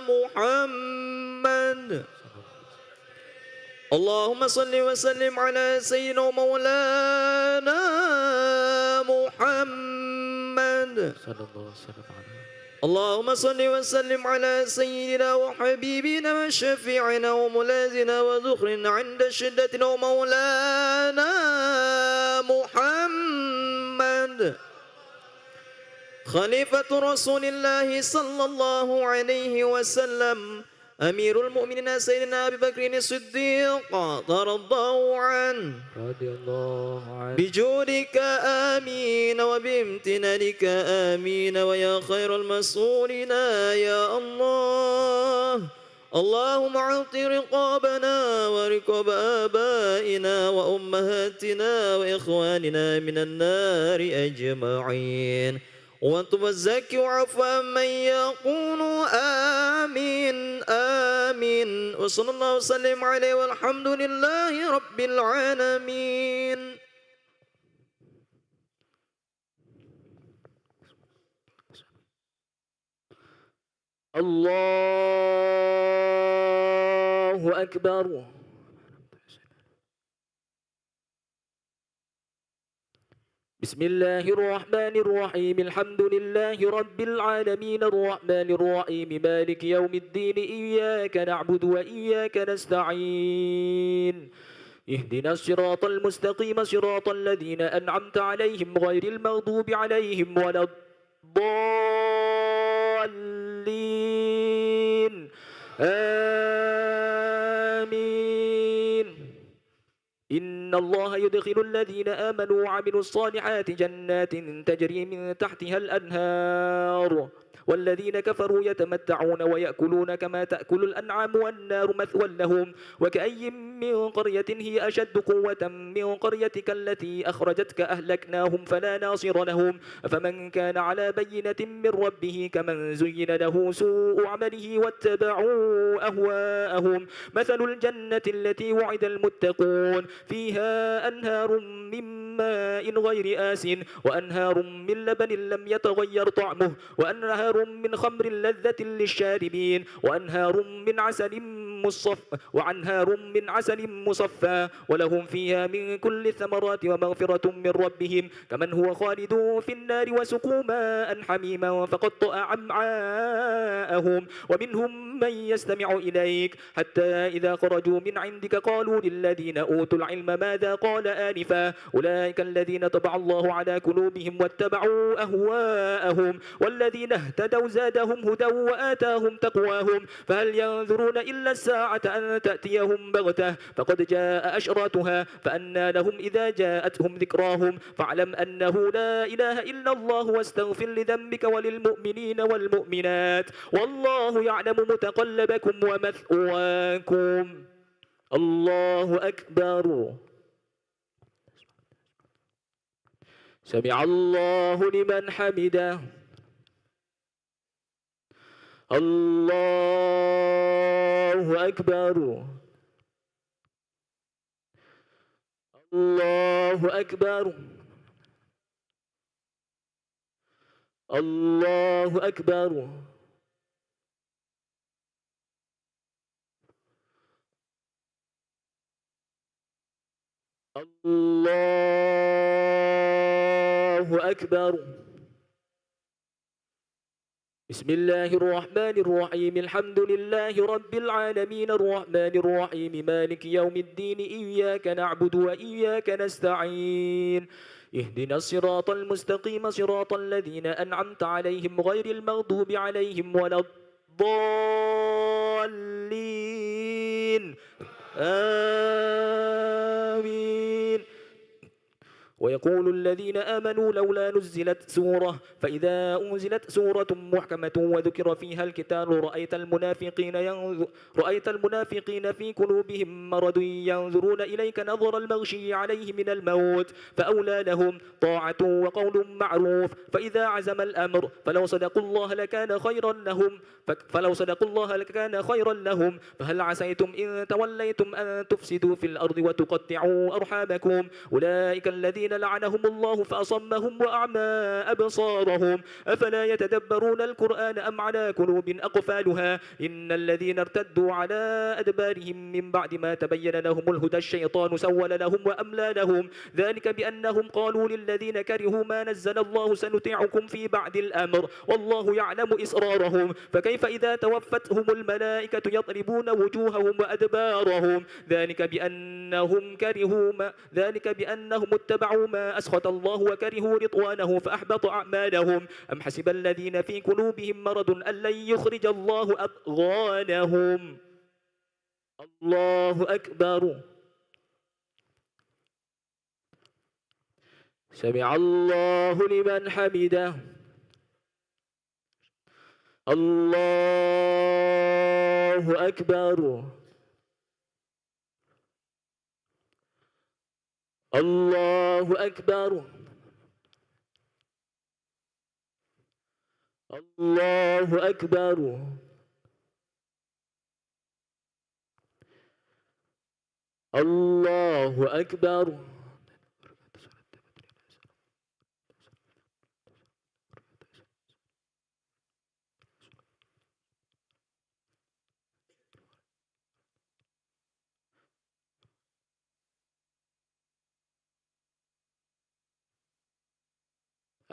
محمد. اللهم صل وسلم على سيدنا ومولانا محمد. اللهم صل وسلم على سيدنا وحبيبنا وشفيعنا وملاذنا وذخرنا عند شدتنا ومولانا محمد خليفة رسول الله صلى الله عليه وسلم أمير المؤمنين سيدنا أبي بكر الصديق رضي الله عنه بجودك آمين وبامتنانك آمين ويا خير المسؤولين يا الله. اللهم اعط رقابنا ورقاب آبائنا وأمهاتنا وإخواننا من النار أجمعين وانتم الزكي وعفوا من يقول آمين آمين وصلى الله وسلم عليه والحمد لله رب العالمين. الله أكبر. بسم الله الرحمن الرحيم الحمد لله رب العالمين الرحمن الرحيم مالك يوم الدين إياك نعبد وإياك نستعين اهدنا الصراط المستقيم صراط الذين أنعمت عليهم غير المغضوب عليهم ولا الضالين آمين. إن الله يدخل الذين آمنوا وعملوا الصالحات جنات تجري من تحتها الأنهار والذين كفروا يتمتعون ويأكلون كما تأكل الأنعام والنار مثوى لهم وكأي من قرية هي أشد قوة من قريتك التي أخرجتك أهلكناهم فلا ناصر لهم فمن كان على بينة من ربه كمن زين له سوء عمله واتبعوا أهواءهم مثل الجنة التي وعد المتقون فيها أنهار من ماء غير آس وأنهار من لبن لم يتغير طعمه وأنهار من خمر لذة للشاربين وأنهار من عسل مصفى ولهم فيها من كل الثمرات ومغفرة من ربهم كمن هو خالد في النار وسقوا ماء حميما فقطع أمعاءهم ومنهم من يستمع إليك حتى إذا خرجوا من عندك قالوا للذين أوتوا العلم ماذا قال آنفا أولئك الذين طبع الله على قلوبهم واتبعوا أهواءهم والذين اهتدوا زادهم هدى وآتاهم تقواهم فهل ينظرون إلا الساعة أن تأتيهم بغتة فقد جاء أشراتها فأنى لهم إذا جاءتهم ذكراهم فاعلم أنه لا إله إلا الله واستغفر لذنبك وللمؤمنين والمؤمنات والله يعلم متقلبكم ومثواكم. الله أكبر. سمع الله لمن حمده. الله أكبر. الله أكبر. الله أكبر. الله أكبر. بسم الله الرحمن الرحيم الحمد لله رب العالمين الرحمن الرحيم مالك يوم الدين إياك نعبد وإياك نستعين اهدنا الصراط المستقيم صراط الذين أنعمت عليهم غير المغضوب عليهم ولا الضالين آمين. ويقول الذين آمنوا لولا نزلت سورة فإذا أنزلت سورة محكمة وذكر فيها القتال رأيت المنافقين في قلوبهم مرض ينظرون إليك نظر المغشي عليه من الموت فأولى لهم طاعة وقول معروف فإذا عزم الأمر فلو صدقوا الله لكان خيرا لهم فهل عسيتم إن توليتم أن تفسدوا في الأرض وتقطعوا أرحامكم أولئك الذين لعنهم الله فأصمهم وأعمى أبصارهم أفلا يتدبرون القرآن أم على قلوب أقفالها إن الذين ارتدوا على أدبارهم من بعد ما تبين لهم الهدى الشيطان سول لهم وأملى لهم ذلك بأنهم قالوا للذين كرهوا ما نزل الله سنطيعكم في بعد الأمر والله يعلم إسرارهم فكيف إذا توفتهم الملائكة يضربون وجوههم وأدبارهم ذلك بأنهم اتبعوا ما أسخط الله وكرهوا رضوانه فأحبط أعمالهم أم حسب الذين في قلوبهم مرض أن لن يخرج الله أضغانهم. الله أكبر. سمع الله لمن حمده. الله أكبر. الله أكبر. الله أكبر. الله أكبر.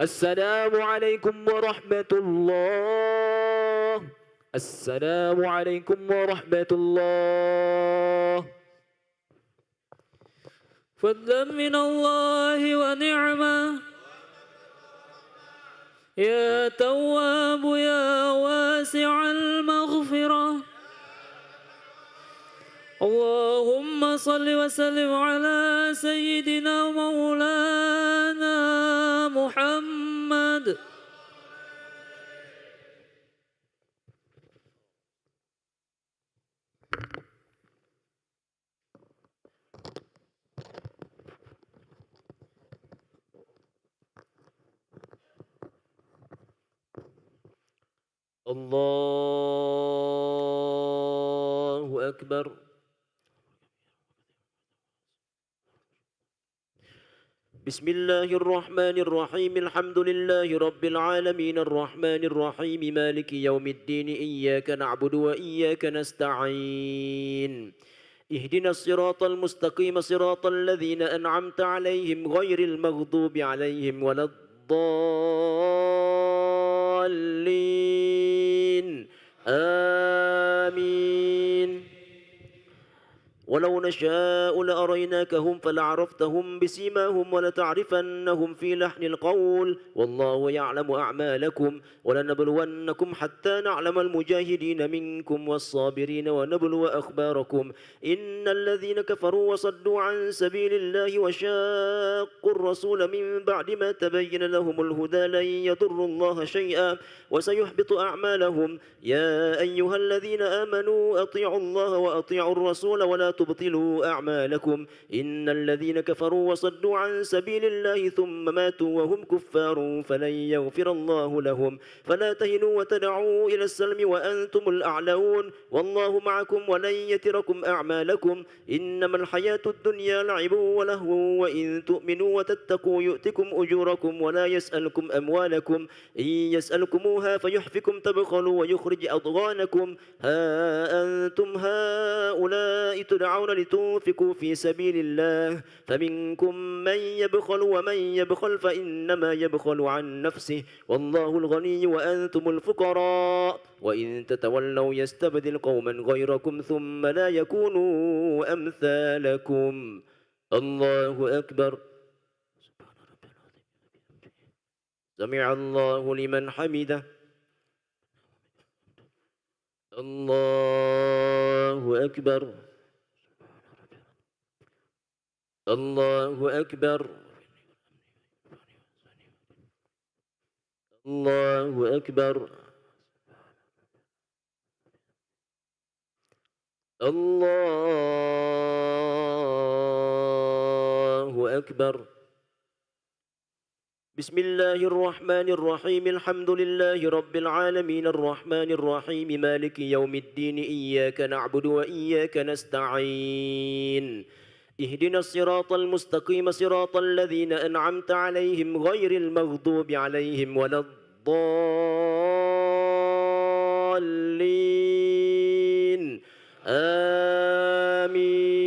السلام عليكم ورحمة الله. السلام عليكم ورحمة الله. فضلا من الله ونعمة يا تواب يا واسع المغفرة اللهم صل وسلم على سيدنا مولانا محمد. الله أكبر. بسم الله الرحمن الرحيم. الحمد لله رب العالمين الرحمن الرحيم مالك يوم الدين إياك نعبد وإياك نستعين اهدنا الصراط المستقيم صراط الذين أنعمت عليهم غير المغضوب عليهم ولا الضالين آمين. ولو نشاء لأريناكهم فلعرفتهم بسيماهم ولتعرفنهم في لحن القول والله يعلم أعمالكم ولنبلونكم حتى نعلم المجاهدين منكم والصابرين ونبلو أخباركم. إن الذين كفروا وصدوا عن سبيل الله وشاقوا الرسول من بعد ما تبين لهم الهدى لن يضروا الله شيئا وسيحبط أعمالهم. يا أيها الذين آمنوا أطيعوا الله وأطيعوا الرسول ولا تبطلوا أعمالكم. إن الذين كفروا وصدوا عن سبيل الله ثم ماتوا وهم كفار فلن يغفر الله لهم. فلا تهنوا وتدعوا إلى السلم وأنتم الأعلون والله معكم ولن يتركم أعمالكم. إنما الحياة الدنيا لعب ولهو وإن تؤمنوا وتتقوا يؤتكم أجوركم ولا يسألكم أموالكم. إن يسألكموها فيحفكم تبخلوا ويخرج أضغانكم. ها أنتم هؤلاء تدعون لتنفقوا في سبيل الله فمنكم من يبخل ومن يبخل فإنما يبخل عن نفسه والله الغني وأنتم الفقراء وإن تتولوا يستبدل قوما غيركم ثم لا يكونوا أمثالكم. الله أكبر. سمع الله لمن حمده. الله أكبر. الله أكبر. الله أكبر. الله أكبر. بسم الله الرحمن الرحيم. الحمد لله رب العالمين الرحمن الرحيم مالك يوم الدين إياك نعبد وإياك نستعين اهدنا الصراط المستقيم صراط الذين أنعمت عليهم غير المغضوب عليهم ولا الضالين آمين.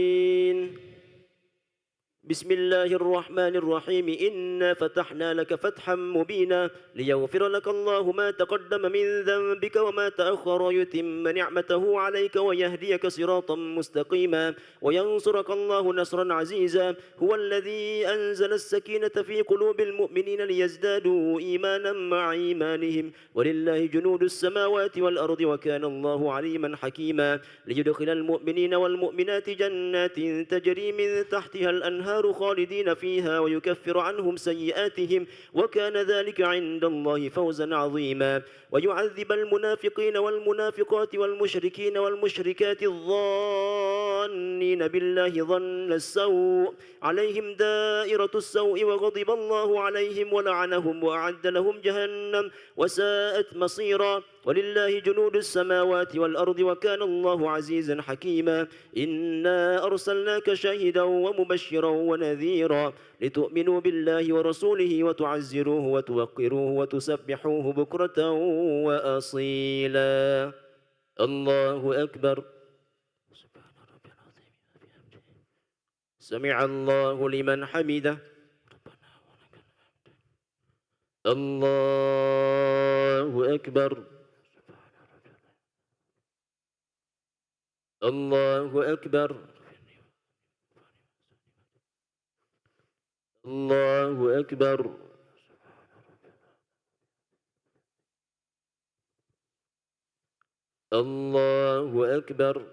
بسم الله الرحمن الرحيم. إنا فتحنا لك فتحا مبينا ليغفر لك الله ما تقدم من ذنبك وما تأخر ويتم نعمته عليك ويهديك صراطا مستقيما وينصرك الله نصرا عزيزا. هو الذي أنزل السكينة في قلوب المؤمنين ليزدادوا إيمانا مع إيمانهم ولله جنود السماوات والأرض وكان الله عليما حكيما. ليدخل المؤمنين والمؤمنات جنات تجري من تحتها الأنهار خالدين فيها ويكفر عنهم سيئاتهم وكان ذلك عند الله فوزا عظيما. ويعذب المنافقين والمنافقات والمشركين والمشركات الظانين بالله ظن السوء عليهم دائرة السوء وغضب الله عليهم ولعنهم وأعد لهم جهنم وساءت مصيرا. ولله جنود السماوات والأرض وكان الله عزيزا حكيما. إنا أرسلناك شاهدا ومبشرا ونذيرا لتؤمنوا بالله ورسوله وتعزروه وتوقروه وتسبحوه بكرة وأصيلا. الله أكبر. سمع الله لمن حمده. الله أكبر. الله أكبر. الله أكبر. الله أكبر.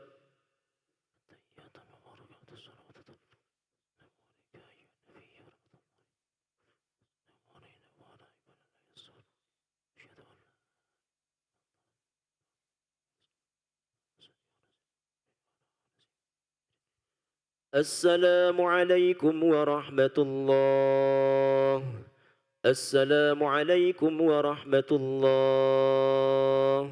السلام عليكم ورحمة الله. السلام عليكم ورحمة الله.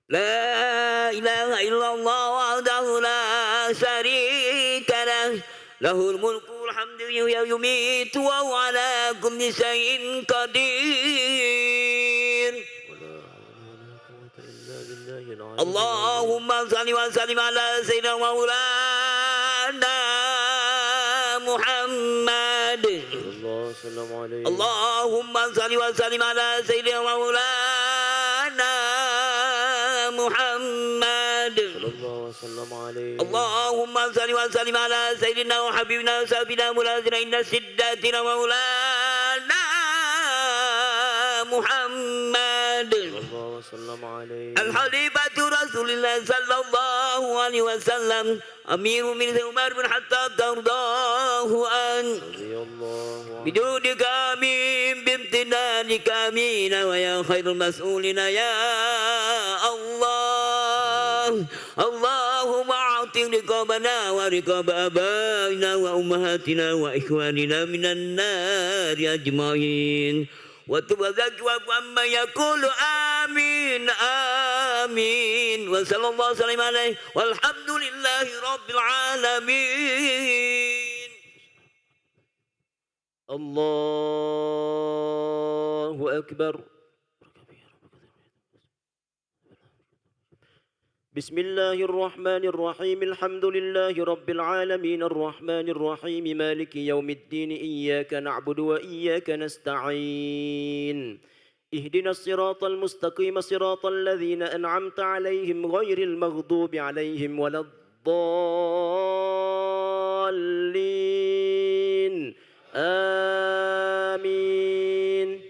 لا إله إلا الله وحده لا شريك له له الملك والحمد يميت وهو على كل شيء قدير. اللهم صل وسلم على سيدنا مولانا محمد. اللهم صل وسلم على سيدنا مولانا محمد. اللهم صل وسلم على سيدنا وحبيبنا وسيدنا مولانا إن سيدنا مولانا محمد. الخليفة رسول الله صلى الله عليه وسلم أمير من عمر بن حتى ترضاه أن بجودك آمين بامتنانك آمين ويا خير المسؤولين يا الله. اللهم أعتق رقابنا ورقاب آبائنا وأمهاتنا وإخواننا من النار أجمعين وتب ذكوك عما يقول آمين آمين وصلى الله وسلم عليه والحمد لله رب العالمين. الله أكبر. بسم الله الرحمن الرحيم الحمد لله رب العالمين الرحمن الرحيم مالك يوم الدين إياك نعبد وإياك نستعين اهدنا الصراط المستقيم صراط الذين أنعمت عليهم غير المغضوب عليهم ولا الضالين آمين.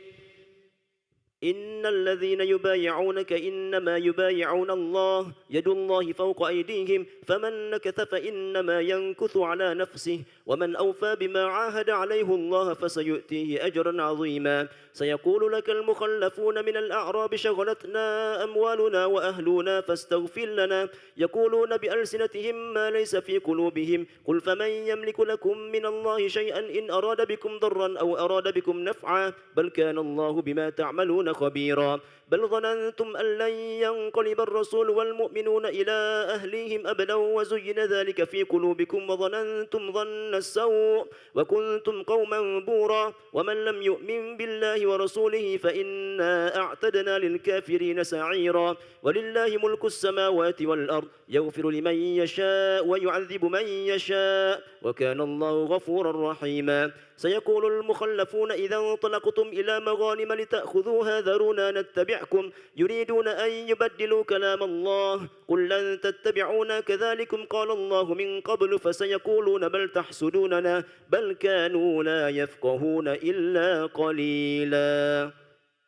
إن الذين يبايعونك إنما يبايعون الله يد الله فوق أيديهم فمن نكث فإنما ينكث على نفسه ومن أوفى بما عاهد عليه الله فسيؤتيه أجرا عظيما. سيقول لك المخلفون من الأعراب شغلتنا أموالنا وأهلنا فاستغفر لنا يقولون بألسنتهم ما ليس في قلوبهم قل فمن يملك لكم من الله شيئا إن أراد بكم ضرا أو أراد بكم نفعا بل كان الله بما تعملون خبيرا. بل ظننتم أن لن ينقلب الرسول والمؤمنون إلى أهليهم أبدا وزين ذلك في قلوبكم وظننتم ظن السوء وكنتم قوما بورا. ومن لم يؤمن بالله ورسوله فإنا أعتدنا للكافرين سعيرا. ولله ملك السماوات والأرض يغفر لمن يشاء ويعذب من يشاء وكان الله غفورا رحيما. سيقول المخلفون إذا انطلقتم إلى مغانم لتأخذوها ذرونا نتبعكم يريدون أن يبدلوا كلام الله قل لن تتبعونا كذلكم قال الله من قبل فسيقولون بل تحسدوننا بل كانوا لا يفقهون إلا قليلا.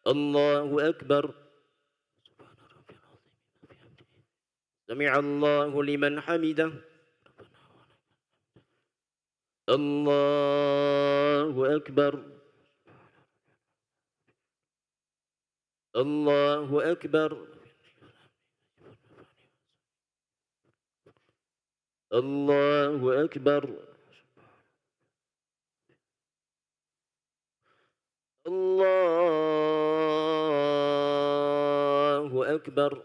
الله أكبر. سمع الله لمن حمده. الله أكبر. الله أكبر. الله أكبر. الله أكبر.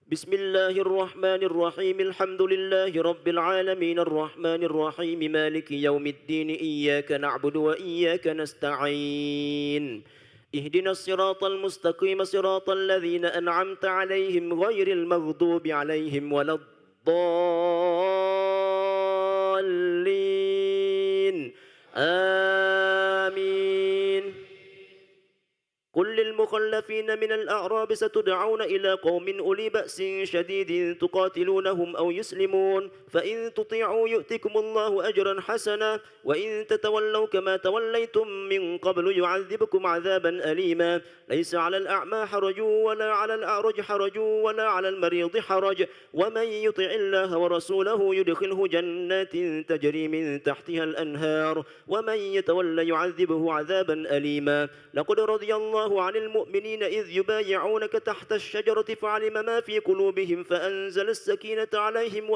بسم الله الرحمن الرحيم الحمد لله رب العالمين الرحمن الرحيم مالك يوم الدين إياك نعبد وإياك نستعين اهدنا الصراط المستقيم صراط الذين أنعمت عليهم غير المغضوب عليهم ولا الضالين آمين. قل للمخلفين من الأعراب ستدعون إلى قوم أولي بأس شديد تقاتلونهم أو يسلمون فإن تطيعوا يؤتكم الله أجرا حسنا وإن تتولوا كما توليتم من قبل يعذبكم عذابا أليما. ليس على الأعمى حرج ولا على الأعرج حرج ولا على المريض حرج ومن يطع الله ورسوله يدخله جنات تجري من تحتها الأنهار ومن يتولى يعذبه عذابا أليما. لقد رضي الله الله عن المؤمنين إذ يبايعونك تحت الشجرة فعلم ما في قلوبهم فأنزل السكينة عليهم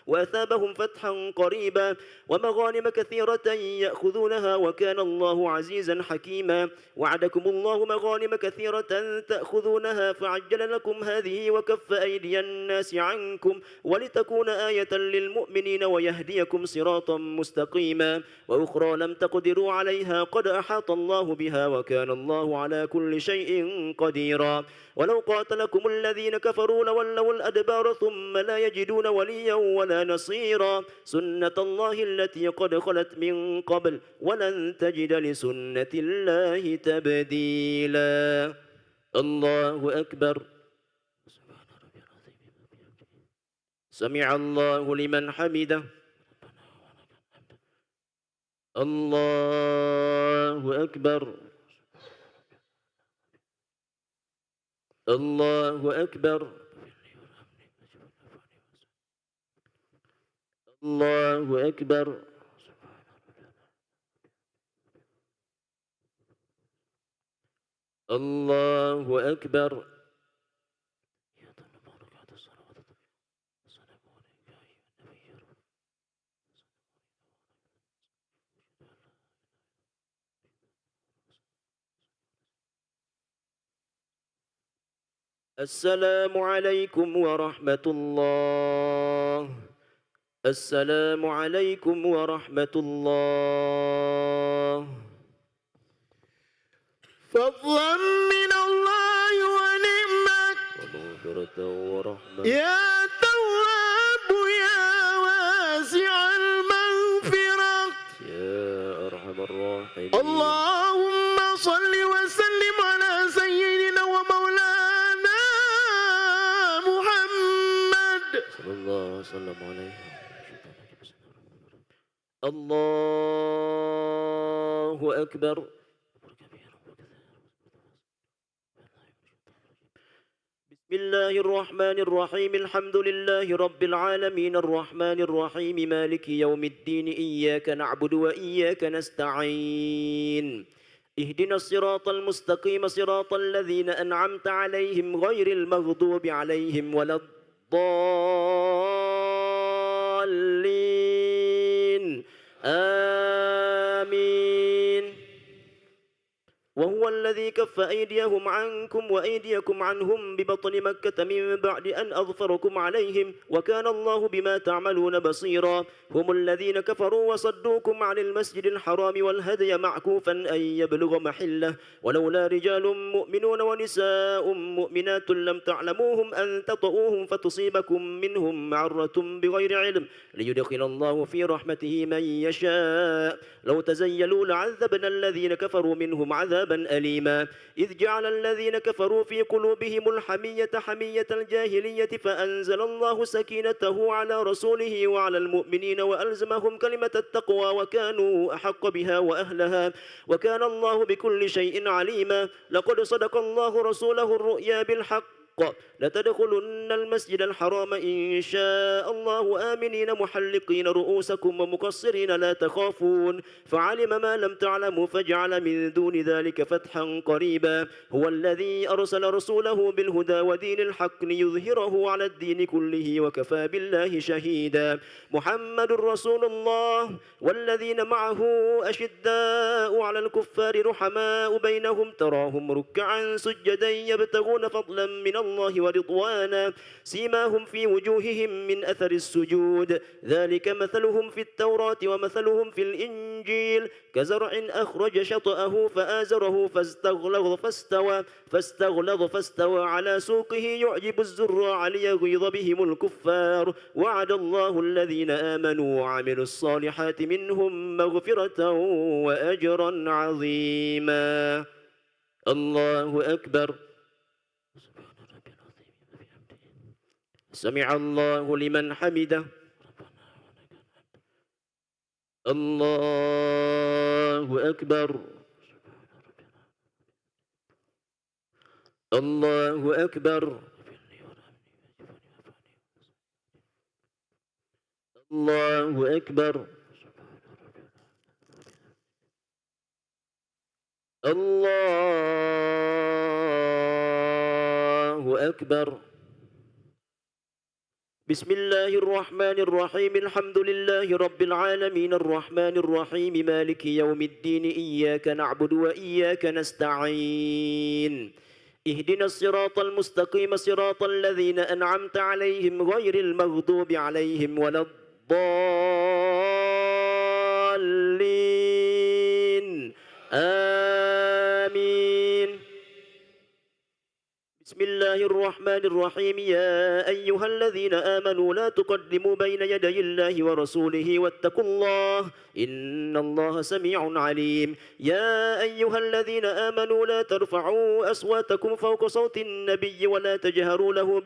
وأثابهم فتحا قريبا ومغانم كثيرة يأخذونها وكان الله عزيزا حكيما وعدكم الله مغانم كثيرة تأخذونها فعجل لكم هذه وكف أيدي الناس عنكم ولتكون آية للمؤمنين ويهديكم صراطا مستقيما وأخرى لم تقدروا عليها قد أحاط الله بها وكان الله على كل شيء قديرا ولو قاتلكم الذين كفروا لولوا الأدبار ثم لا يجدون وليا ولا نصيرا سنة الله التي قد خلت من قبل ولن تجد لسنة الله تبديلا الله أكبر سمع الله لمن حمده الله أكبر الله أكبر الله أكبر الله أكبر السلام عليكم ورحمة الله السلام عليكم ورحمة الله فضلا من الله ونعمة ومغفرة ورحمة يا تواب يا واسع المغفرة يا أرحم الراحمين اللهم صل وسلم على سيدنا ومولانا محمد صلى الله وسلم عليه الله أكبر بسم الله الرحمن الرحيم الحمد لله رب العالمين الرحمن الرحيم مالك يوم الدين إياك نعبد وإياك نستعين اهدنا الصراط المستقيم صراط الذين أنعمت عليهم غير المغضوب عليهم ولا الضالين آمين وهو الذي كف أيديهم عنكم وأيديكم عنهم ببطن مكة من بعد أن أظفركم عليهم وكان الله بما تعملون بصيرا هم الذين كفروا وصدوكم عن المسجد الحرام والهدي معكوفا أن يبلغ محله ولولا رجال مؤمنون ونساء مؤمنات لم تعلموهم أن تطؤوهم فتصيبكم منهم معرة بغير علم ليدخل الله في رحمته من يشاء لو تزيلوا لعذبنا الذين كفروا منهم عذابا أليما إذ جعل الذين كفروا في قلوبهم الحمية حمية الجاهلية فأنزل الله سكينته على رسوله وعلى المؤمنين وألزمهم كلمة التقوى وكانوا أحق بها وأهلها وكان الله بكل شيء عليما لقد صدق الله رسوله الرؤيا بالحق لتدخلن المسجد الحرام إن شاء الله آمنين محلقين رؤوسكم ومقصرين لا تخافون فعلم ما لم تعلموا فجعل من دون ذلك فتحا قريبا هو الذي أرسل رسوله بالهدى ودين الحق ليظهره على الدين كله وكفى بالله شهيدا محمد رسول الله والذين معه أشداء على الكفار رحماء بينهم تراهم ركعا سجدا يبتغون فضلا من الله ورضوانا سيماهم في وجوههم من أثر السجود ذلك مثلهم في التوراة ومثلهم في الإنجيل كزرع أخرج شطأه فآزره فاستغلظ فاستوى على سوقه يعجب الزراع ليغيظ بهم الكفار وعد الله الذين آمنوا وعملوا الصالحات منهم مغفرة وأجرا عظيما الله أكبر سمع الله لمن حمده الله أكبر الله أكبر الله أكبر الله أكبر. بسم الله الرحمن الرحيم. الحمد لله رب العالمين الرحمن الرحيم مالك يوم الدين إياك نعبد وإياك نستعين اهدنا الصراط المستقيم صراط الذين أنعمت عليهم غير المغضوب عليهم ولا الضالين آمين. بسم الله الرحمن الرحيم. يا أيها الذين آمنوا لا تقدموا بين يدي الله ورسوله واتقوا الله إن الله سميع عليم. يا أيها الذين آمنوا لا ترفعوا أصواتكم فوق صوت النبي ولا تجهروا له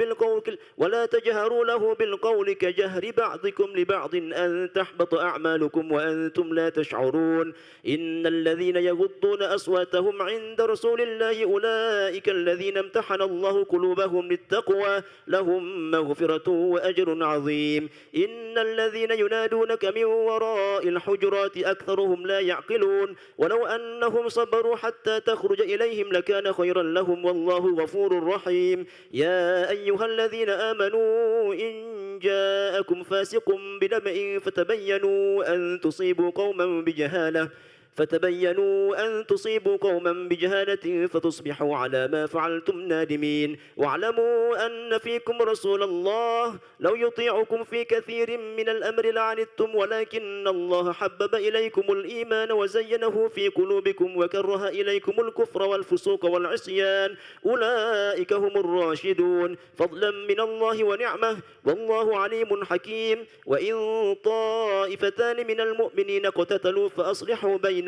بالقول كجهر بعضكم لبعض أن تحبط أعمالكم وأنتم لا تشعرون. إن الذين يغضون أصواتهم عند رسول الله أولئك الذين امتحن الله قلوبهم للتقوى لهم مغفرة وأجر عظيم. إن الذين ينادونك من وراء الحجرات أكثرهم لا يعقلون. ولو أنهم صبروا حتى تخرج إليهم لكان خيرا لهم والله غفور رحيم. يا أيها الذين آمنوا إن جاءكم فاسق بنبأ فتبينوا أن تصيبوا قوما بجهالة فتصبحوا على ما فعلتم نادمين. واعلموا أن فيكم رسول الله لو يطيعكم في كثير من الأمر لعنتم ولكن الله حبب إليكم الإيمان وزينه في قلوبكم وكره إليكم الكفر والفسوق والعصيان أولئك هم الراشدون فضلا من الله ونعمه والله عليم حكيم. وإن طائفتان من المؤمنين اقتتلوا فأصلحوا بينهما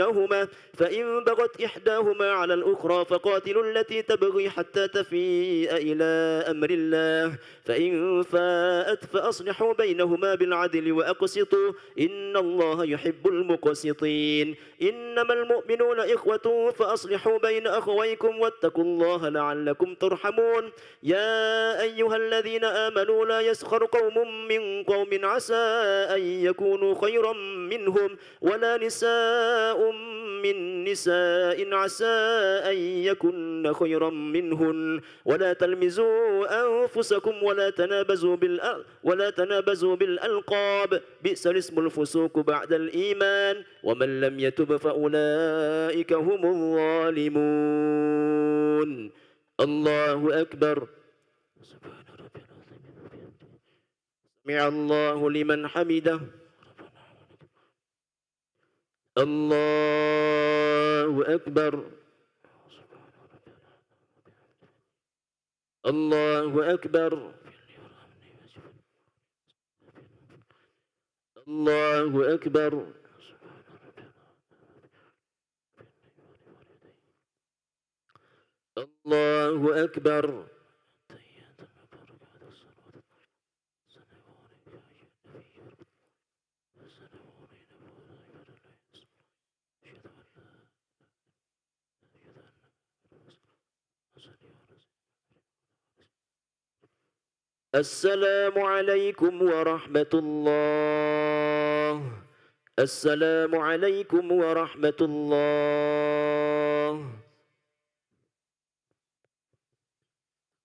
فإن بغت إحداهما على الأخرى فقاتلوا التي تبغي حتى تفيء إلى أمر الله فإن فاءت فأصلحوا بينهما بالعدل وأقسطوا إن الله يحب المقسطين. إنما المؤمنون إخوة فأصلحوا بين أخويكم واتقوا الله لعلكم ترحمون. يا أيها الذين آمنوا لا يسخر قوم من قوم عسى أن يكونوا خيرا منهم ولا نساء من نساء عسى أن يكن خيرا منهن ولا تلمزوا أنفسكم ولا تنابزوا بالألقاب بئس الاسم الفسوق بعد الإيمان ومن لم يتب فأولئك هم الظالمون. الله أكبر. سمع الله لمن حمده. الله أكبر. الله أكبر. الله أكبر. الله أكبر. السلام عليكم ورحمة الله. السلام عليكم ورحمة الله.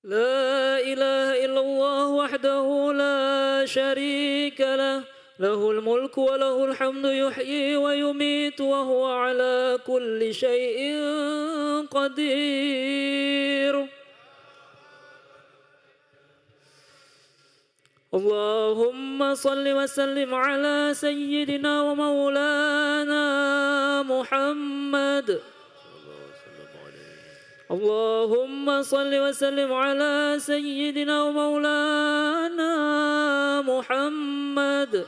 لا إله إلا الله وحده لا شريك له له الملك وله الحمد يحيي ويميت وهو على كل شيء قدير. اللهم صل وسلم على سيدنا ومولانا محمد. اللهم صل وسلم على سيدنا ومولانا محمد.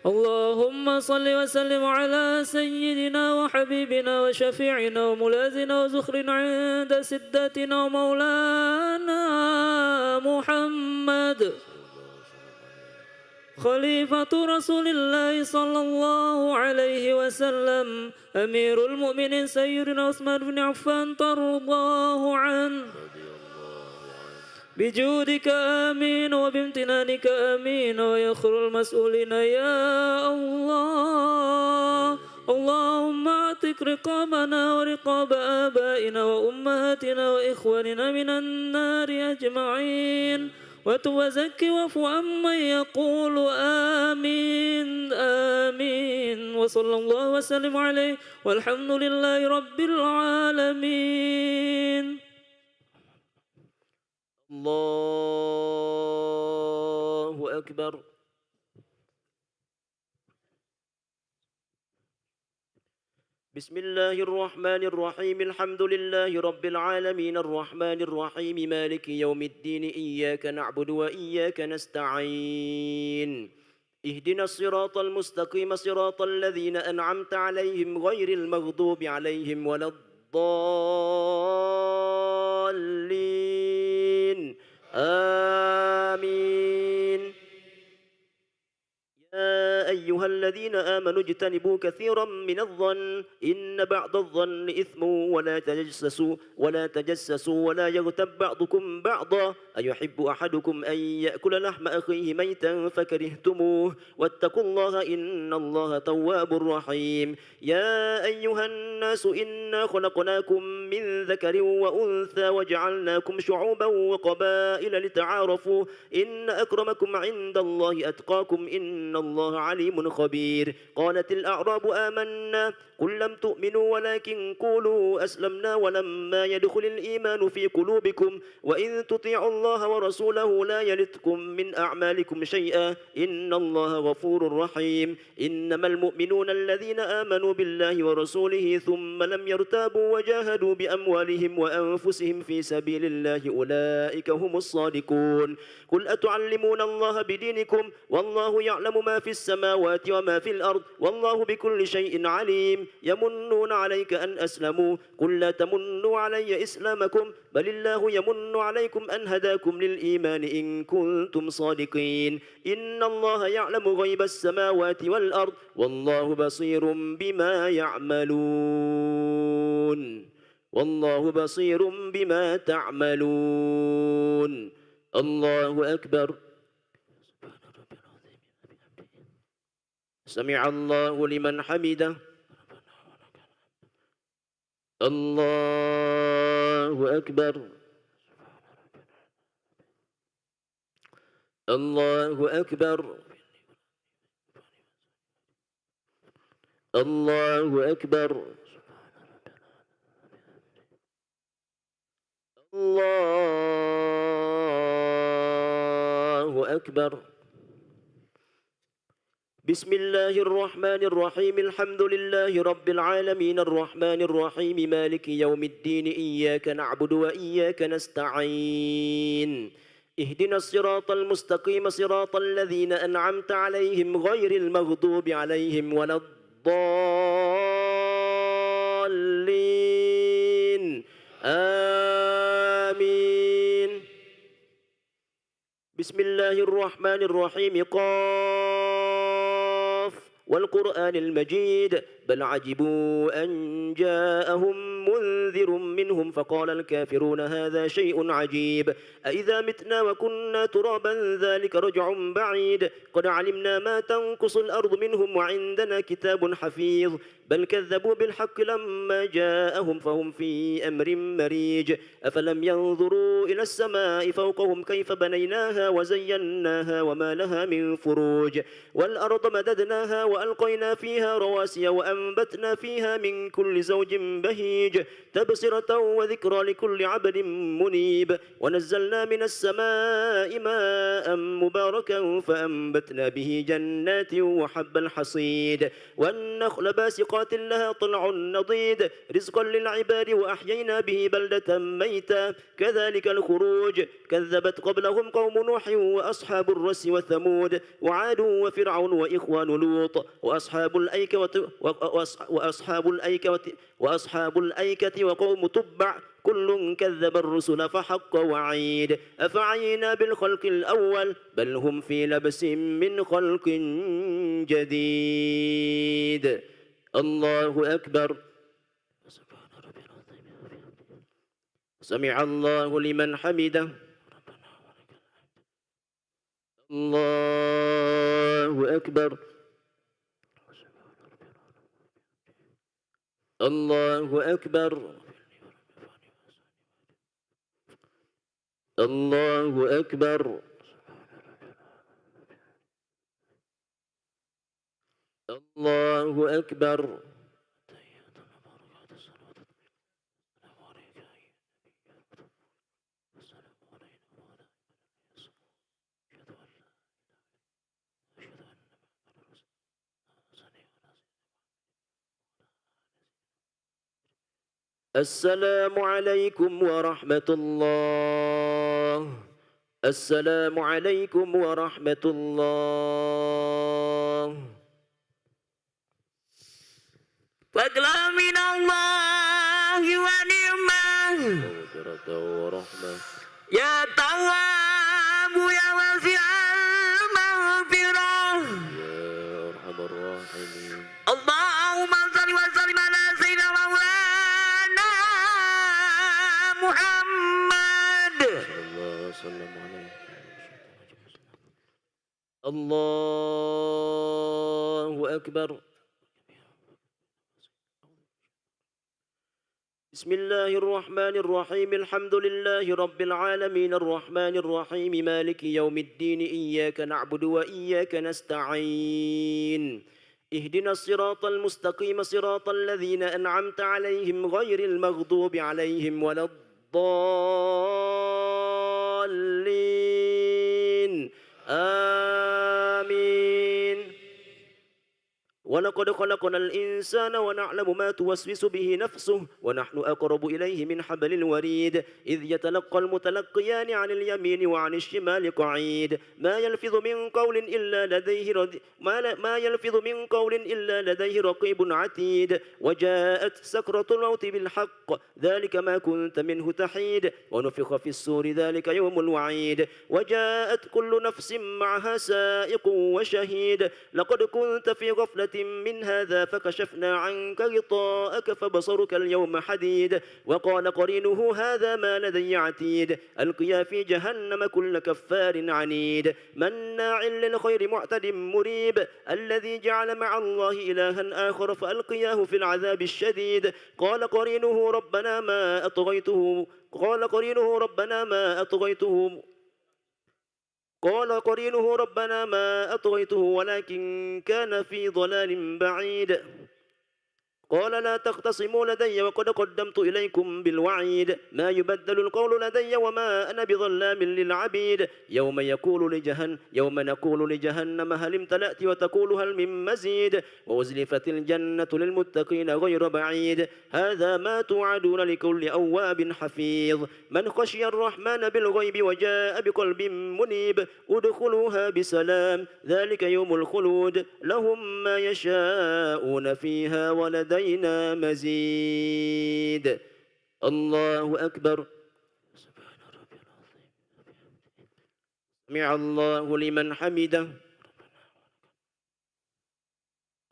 اللهم صل وسلم على سيدنا وحبيبنا وشفيعنا وملاذنا وزخرنا عند سدتنا ومولانا محمد خليفة رسول الله صلى الله عليه وسلم أمير المؤمنين سيدنا عثمان بن عفان ترضاه عنه بجودك آمين وبامتنانك آمين ويخر المسؤولين يا الله. اللهم اعتق رقابنا ورقاب آبائنا وأمهاتنا وإخواننا من النار أجمعين وتب وزكي واعف عمن يقول آمين آمين وصلى الله وسلم عليه والحمد لله رب العالمين. الله أكبر. بسم الله الرحمن الرحيم الحمد لله رب العالمين الرحمن الرحيم مالك يوم الدين إياك نعبد وإياك نستعين اهدنا الصراط المستقيم صراط الذين أنعمت عليهم غير المغضوب عليهم ولا الضالين آمين. يا أيها الذين آمنوا اجتنبوا كثيرا من الظن إن بعض الظن إثم ولا تجسسوا ولا يغتب بعضكم بعضا أيحب أحدكم أن يأكل لحم أخيه ميتا فكرهتموه واتقوا الله إن الله تواب رحيم. يا أيها الناس إنا خلقناكم من ذكر وأنثى وجعلناكم شعوبا وقبائل لتعارفوا إن أكرمكم عند الله أتقاكم إن الله عليم خبير. قالت الأعراب آمنا قل لم تؤمنوا ولكن قولوا أسلمنا ولما يدخل الإيمان في قلوبكم وإن تطيعوا الله ورسوله لا يلتكم من أعمالكم شيئا إن الله غفور رحيم. إنما المؤمنون الذين آمنوا بالله ورسوله ثم لم يرتابوا وجاهدوا بأموالهم وأنفسهم في سبيل الله أولئك هم الصادقون. قل أتعلمون الله بدينكم والله يعلم ما في السماوات وما في الأرض والله بكل شيء عليم. يمنون عليك أن أسلموا قل لا تمنوا علي إسلامكم بل الله يمن عليكم أن هداكم للإيمان إن كنتم صادقين. إن الله يعلم غيب السماوات والأرض والله بصير بما يعملون والله بصير بما تعملون. الله أكبر. سمع الله لمن حمده. الله أكبر. الله أكبر. الله أكبر. الله أكبر. بسم الله الرحمن الرحيم الحمد لله رب العالمين الرحمن الرحيم مالك يوم الدين إياك نعبد وإياك نستعين اهدنا الصراط المستقيم صراط الذين أنعمت عليهم غير المغضوب عليهم ولا الضالين آمين. بسم الله الرحمن الرحيم قاف والقرآن المجيد بل عجبوا أن جاءهم منذر منهم فقال الكافرون هذا شيء عجيب أإذا متنا وكنا ترابا ذلك رجع بعيد قد علمنا ما تنقص الأرض منهم وعندنا كتاب حفيظ بل كذبوا بالحق لما جاءهم فهم في أمر مريج أفلم ينظروا إلى السماء فوقهم كيف بنيناها وزيناها وما لها من فروج والأرض مددناها وألقينا فيها رواسي وأنبتنا فيها من كل زوج بهيج تبصرة وذكرى لكل عبد منيب ونزلنا من السماء ماء مباركا فأنبتنا به جنات وحب الحصيد والنخل باسقات لها طلع نضيد رزقا للعباد وأحيينا به بلدة ميتا كذلك الخروج كذبت قبلهم قوم نوح وأصحاب الرس وثمود وعاد وفرعون وإخوان لوط وأصحاب الأيكة وقوم تبع كل كذب الرسل فحق وعيد أفعينا بالخلق الأول بل هم في لبس من خلق جديد. الله أكبر. سمع الله لمن حمده. الله أكبر. الله أكبر. الله أكبر. الله أكبر. السلام عليكم ورحمة الله. السلام عليكم ورحمة الله. فضلا من الله ونعمة مغفرة ورحمة يا تواب يا واسع المغفرة يا أرحم الراحمين. اللهم صل وسلم على سيدنا مولانا محمد. صلى الله وسلم عليه. الله أكبر. بسم الله الرحمن الرحيم. الحمد لله رب العالمين الرحمن الرحيم مالك يوم الدين إياك نعبد وإياك نستعين اهدنا الصراط المستقيم صراط الذين أنعمت عليهم غير المغضوب عليهم ولا الضالين آمين. ولقد خلقنا الإنسان ونعلم ما توسوس به نفسه ونحن أقرب إليه من حبل الوريد إذ يتلقى المتلقيان عن اليمين وعن الشمال قعيد ما يلفظ من قول إلا لديه رقيب عتيد وجاءت سكرة الموت بالحق ذلك ما كنت منه تحيد ونفخ في السور ذلك يوم الوعيد وجاءت كل نفس معها سائق وشهيد لقد كنت في غفلة من هذا فكشفنا عنك غطاءك فبصرك اليوم حديد وقال قرينه هذا ما لدي عتيد ألقيا في جهنم كل كفار عنيد مناع للخير معتد مريب الذي جعل مع الله إلها آخر فألقياه في العذاب الشديد قال قرينه ربنا ما أطغيته ولكن كان في ضلال بعيد قال لا تختصموا لدي وقد قدمت إليكم بالوعيد ما يبدل القول لدي وما أنا بظلام للعبيد يوم نقول لجهنم هل امتلأت وتقول هل من مزيد وأزلفت الجنة للمتقين غير بعيد هذا ما توعدون لكل أواب حفيظ من خشي الرحمن بالغيب وجاء بقلب منيب ادخلوها بسلام ذلك يوم الخلود لهم ما يشاءون فيها ولدينا مزيد. الله أكبر. سمع الله لمن حمده.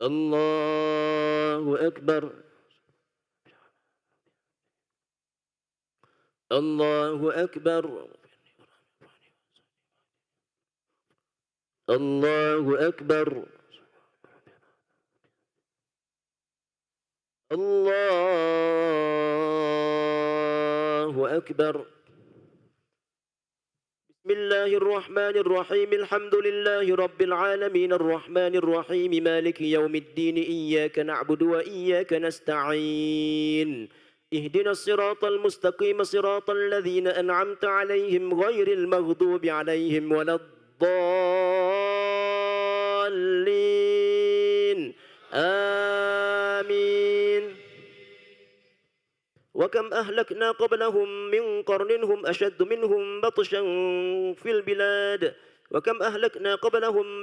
الله أكبر. الله أكبر. الله أكبر. الله أكبر. بسم الله الرحمن الرحيم الحمد لله رب العالمين الرحمن الرحيم مالك يوم الدين إياك نعبد وإياك نستعين اهدنا الصراط المستقيم صراط الذين أنعمت عليهم غير المغضوب عليهم ولا الضالين آمين. وكم أهلكنا قبلهم من قرن هم أشد منهم بطشا في البلاد وكم أهلكنا قبلهم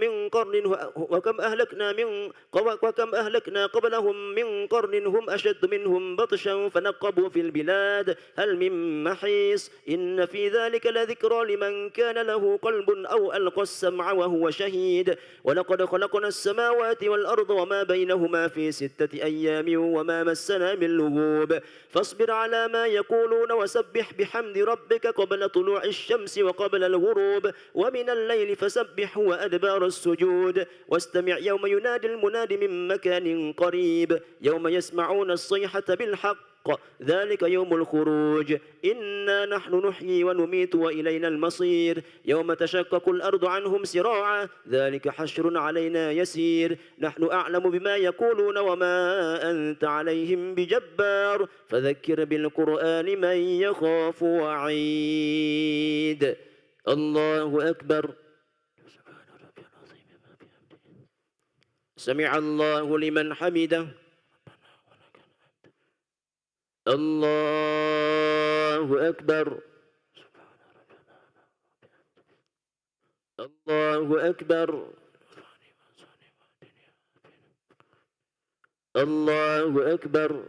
من قرن هم أشد منهم بطشا فنقبوا في البلاد هل من محيص إن في ذلك لذكرى لمن كان له قلب أو ألقى السمع وهو شهيد ولقد خلقنا السماوات والأرض وما بينهما في 6 أيام وما مسنا من لغوب فاصبر على ما يقولون وسبح بحمد ربك قبل طلوع الشمس وقبل الغروب ومن الليل الليل فسبح وأدبار السجود واستمع يوم ينادي المناد من مكان قريب يوم يسمعون الصيحة بالحق ذلك يوم الخروج إنا نحن نحيي ونميت وإلينا المصير يوم تشقق الأرض عنهم سراعا ذلك حشر علينا يسير نحن أعلم بما يقولون وما أنت عليهم بجبار فذكر بالقرآن من يخاف وعيد الله أكبر سمع الله لمن حمده الله أكبر الله أكبر الله أكبر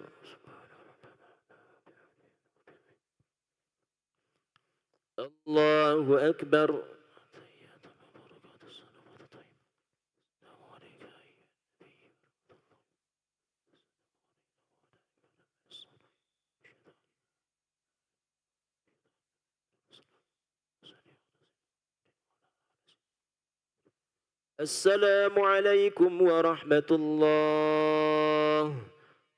الله أكبر السلام عليكم ورحمة الله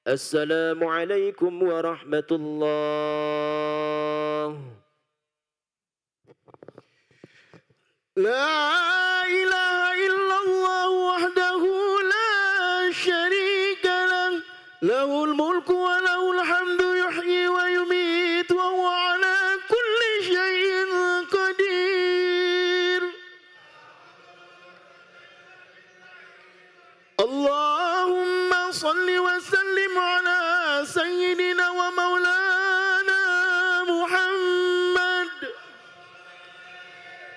السلام عليكم ورحمة الله لا إله إلا الله وحده لا شريك له له الملك وله الحمد يحيي ويميت وهو على كل شيء قدير اللهم صل وسلم على سيدنا ومولانا محمد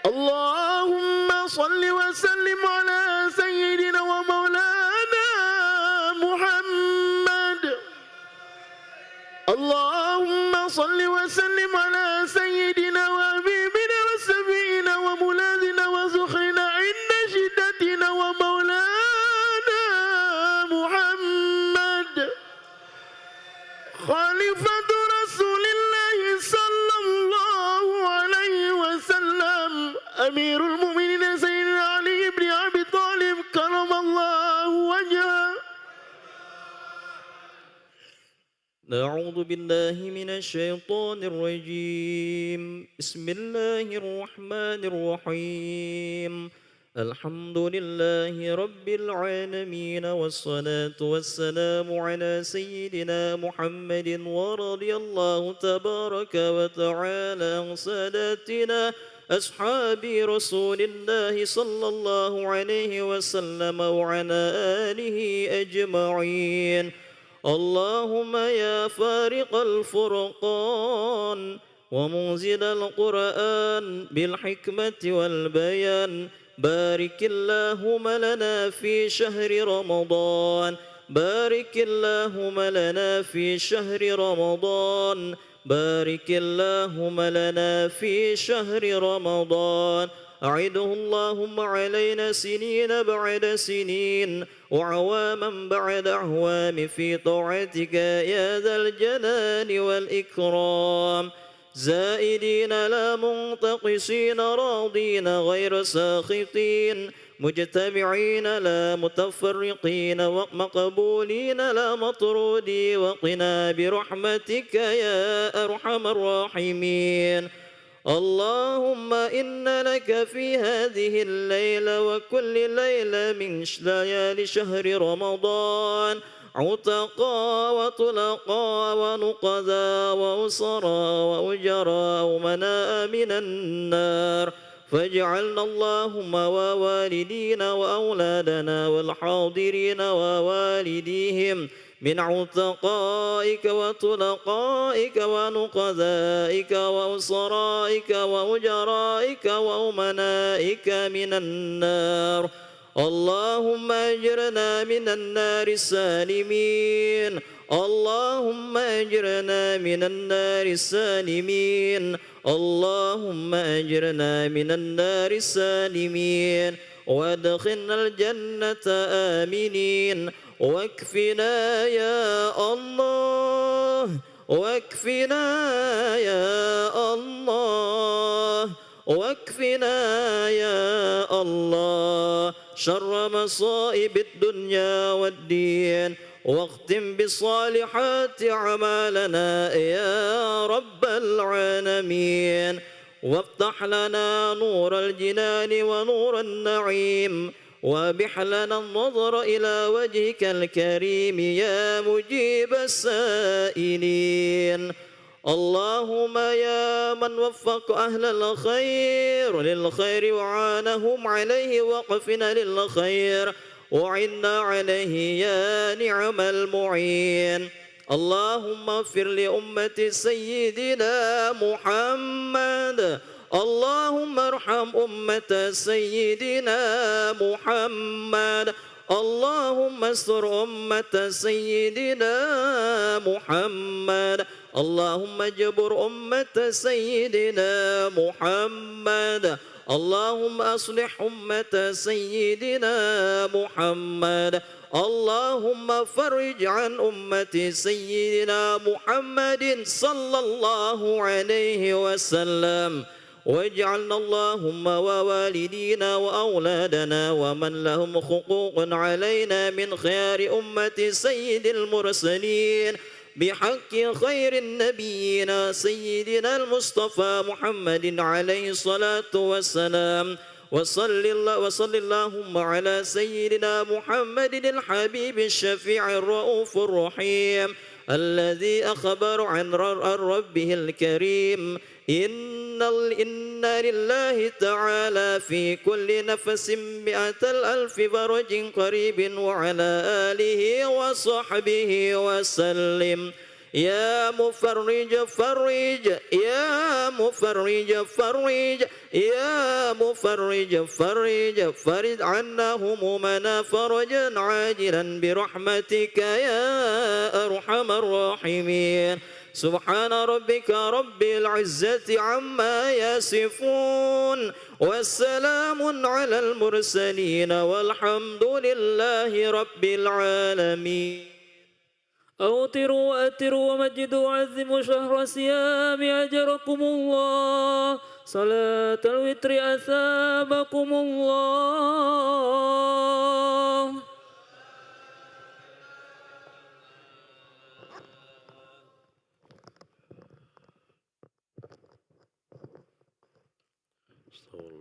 اللهم صل وسلم على سيدنا ومولانا محمد اللهم صل وسلم على سيدنا وحبيبنا وسفينا وملاذنا وزخرنا عند شدتنا ومولانا محمد خليفة رسول الله صلى الله عليه وسلم أمير المؤمنين سيدنا علي بن أبي طالب كرم الله وجهه أعوذ بالله من الشيطان الرجيم بسم الله الرحمن الرحيم الحمد لله رب العالمين والصلاة والسلام على سيدنا محمد ورضي الله تبارك وتعالى عن ساداتنا أصحاب رسول الله صلى الله عليه وسلم وعلى آله أجمعين اللهم يا فارق الفرقان ومنزل القرآن بالحكمة والبيان بارك اللهم لنا في شهر رمضان بارك اللهم لنا في شهر رمضان بارك اللهم لنا في شهر رمضان أعده اللهم علينا سنين بعد سنين وعواما بعد أعوام في طاعتك يا ذا الجلال والإكرام زائدين لا منتقصين راضين غير ساخطين مجتمعين لا متفرقين ومقبولين لا مطرودين وقنا برحمتك يا أرحم الراحمين اللهم إن لك في هذه الليلة وكل ليلة من ليالي شهر رمضان عتقا وطلقا ونقذا وأسرا وأجرا ومناء من النار فاجعلنا اللهم ووالدينا وأولادنا والحاضرين ووالديهم من عتقائك وطلقائك ونقذائك وأسرائك وأجرائك وأمنائك من النار اللهم أجرنا من النار السالمين اللهم أجرنا من النار السالمين اللهم أجرنا من النار السالمين وادخلنا الجنة آمنين واكفنا يا الله واكفنا يا الله واكفنا يا الله شر مصائب الدنيا والدين واختم بالصالحات أعمالنا يا رب العالمين وافتح لنا نور الجنان ونور النعيم وابح لنا النظر إلى وجهك الكريم يا مجيب السائلين اللهم يا من وفق أهل الخير للخير وعانهم عليه وقفنا للخير وعنا عليه يا نعم المعين اللهم اغفر لأمة سيدنا محمد اللهم ارحم أمة سيدنا محمد اللهم استر أمة سيدنا محمد اللهم اجبر أمة سيدنا محمد اللهم أصلح أمة سيدنا محمد اللهم فرج عن أمة سيدنا محمد صلى الله عليه وسلم واجعلنا اللهم ووالدينا وأولادنا ومن لهم حقوق علينا من خيار أمة سيد المرسلين بحق خير النبيين سيدنا المصطفى محمد عليه الصلاة والسلام وصل اللهم على سيدنا محمد الحبيب الشفيع الرؤوف الرحيم الذي أخبر عن ربه الكريم إن لله تعالى في كل نفس 100,000 فرج قريب وعلى آله وصحبه وسلم يا مفرج فرج يا مفرج فرج يا مفرج فرج فرج عنا همومنا فرجا عاجلا برحمتك يا أرحم الراحمين سبحان ربك رب العزة عما يصفون والسلام على المرسلين والحمد لله رب العالمين أوتروا وأتروا ومجدوا وعظموا شهر الصيام أجركم الله صلاة الوتر أثابكم الله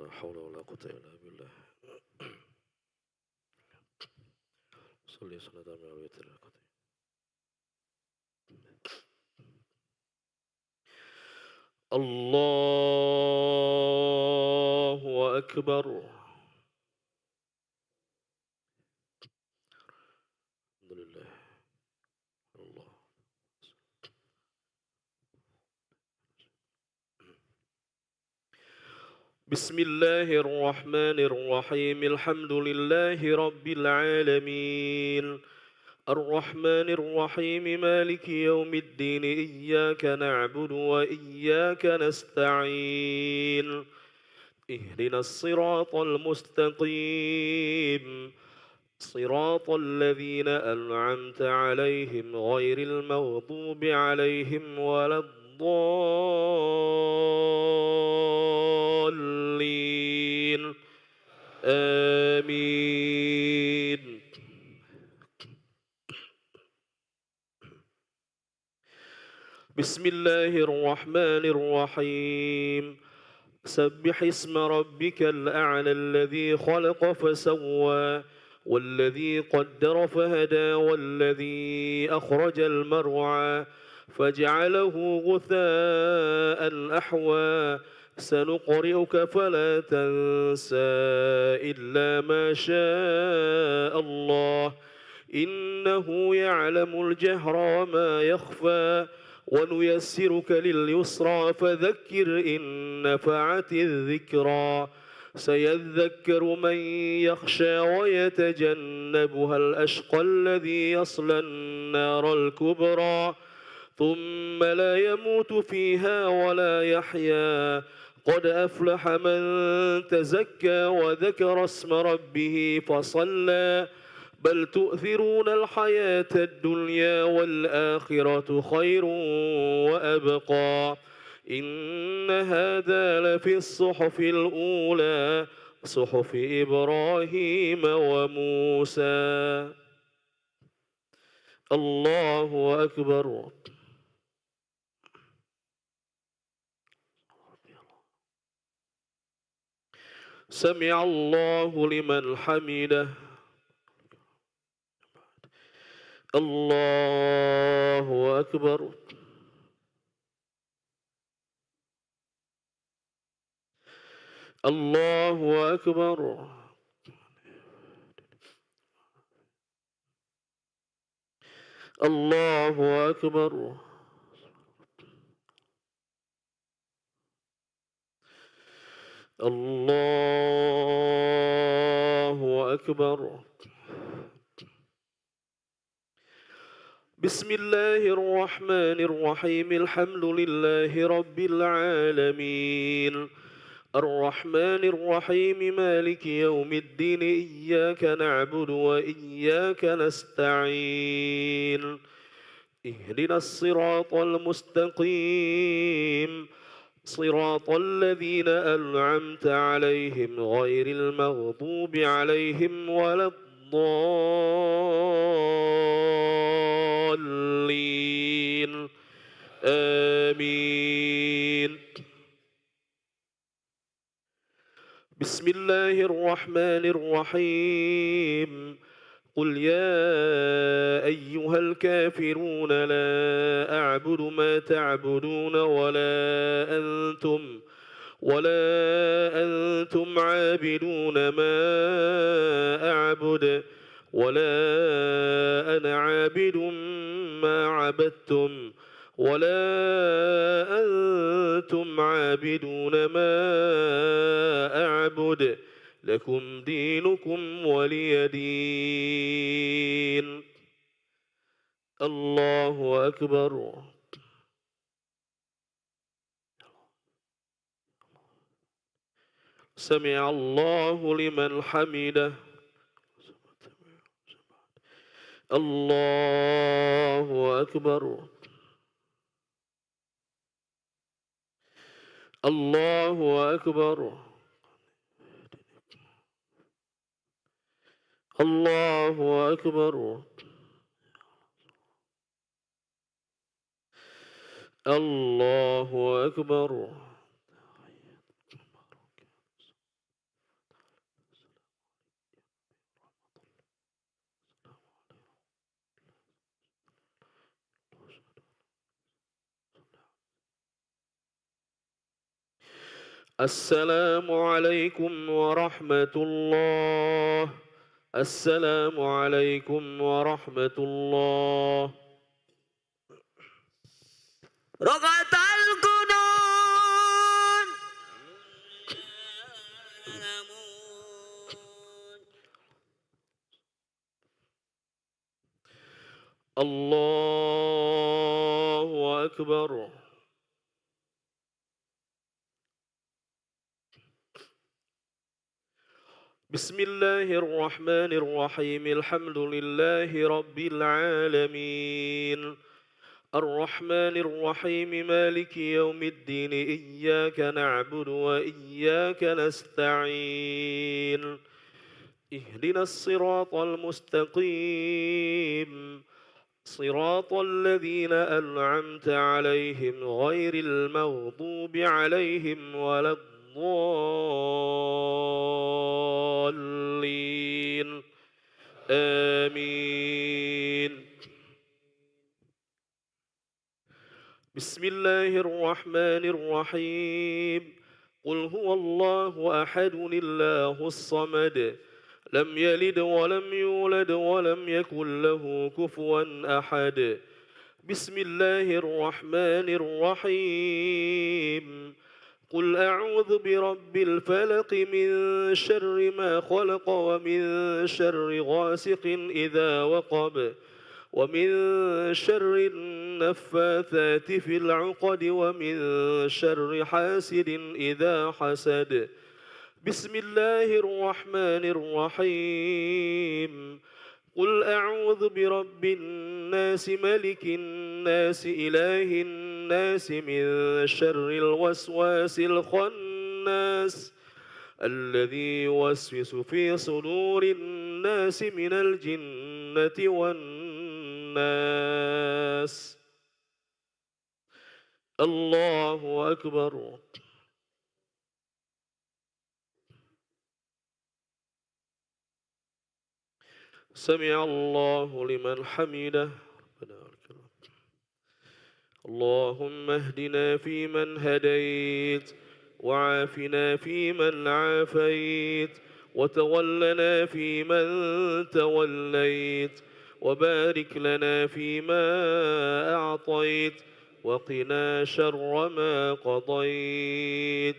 لا حول ولا قوة إلا بالله صلي صلاة من الوتر الله أكبر الحمد لله الله بسم الله الرحمن الرحيم الحمد لله رب العالمين الرحمن الرحيم مالك يوم الدين إياك نعبد وإياك نستعين اهدنا الصراط المستقيم صراط الذين أنعمت عليهم غير المغضوب عليهم ولا الضالين آمين بسم الله الرحمن الرحيم سبح اسم ربك الأعلى الذي خلق فسوى والذي قدر فهدى والذي أخرج المرعى فجعله غثاء أحوى سنقرئك فلا تنسى إلا ما شاء الله إنه يعلم الجهر وما يخفى ونيسرك لليسرى فذكر إن نفعت الذكرى سيذكر من يخشى ويتجنبها الأشقى الذي يصلى النار الكبرى ثم لا يموت فيها ولا يحيا قد أفلح من تزكى وذكر اسم ربه فصلى بل تؤثرون الحياة الدنيا والآخرة خير وأبقى إن هذا لفي الصحف الأولى صحف إبراهيم وموسى. الله أكبر. سمع الله لمن حمده. الله أكبر. الله أكبر. الله أكبر. الله أكبر. بسم الله الرحمن الرحيم. الحمد لله رب العالمين الرحمن الرحيم مالك يوم الدين إياك نعبد وإياك نستعين اهدنا الصراط المستقيم صراط الذين أنعمت عليهم غير المغضوب عليهم ولا الضالين آمين. بسم الله الرحمن الرحيم. قل يا أيها الكافرون لا أعبد ما تعبدون ولا أنتم عابدون ما أعبد ولا أنا عابد ما عبدتم ولا أنتم عابدون ما أعبد لكم دينكم ولي دين. الله أكبر. سمع الله لمن حمده. الله أكبر. الله أكبر. الله أكبر. الله أكبر. السلام عليكم ورحمة الله. السلام عليكم ورحمة الله. ركعت القنون. الله أكبر. بسم الله الرحمن الرحيم. الحمد لله رب العالمين الرحمن الرحيم مالك يوم الدين إياك نعبد وإياك نستعين اهدنا الصراط المستقيم صراط الذين أنعمت عليهم غير المغضوب عليهم ولا الضالين آمين. بسم الله الرحمن الرحيم. قل هو الله أحد الله الصمد لم يلد ولم يولد ولم يكن له كفوا أحد. بسم الله الرحمن الرحيم. قل أعوذ برب الفلق من شر ما خلق ومن شر غاسق إذا وقب ومن شر النفاثات في العقد ومن شر حاسد إذا حسد. بسم الله الرحمن الرحيم. قل أعوذ برب الناس ملك الناس إله الناس من شر الوسواس الخناس الذي يوسوس في صدور الناس من الجنة والناس. الله أكبر. سمع الله لمن حمده. اللهم اهدنا فيمن هديت، وعافنا فيمن عافيت، وتولنا فيمن توليت، وبارك لنا فيما أعطيت، وقنا شر ما قضيت.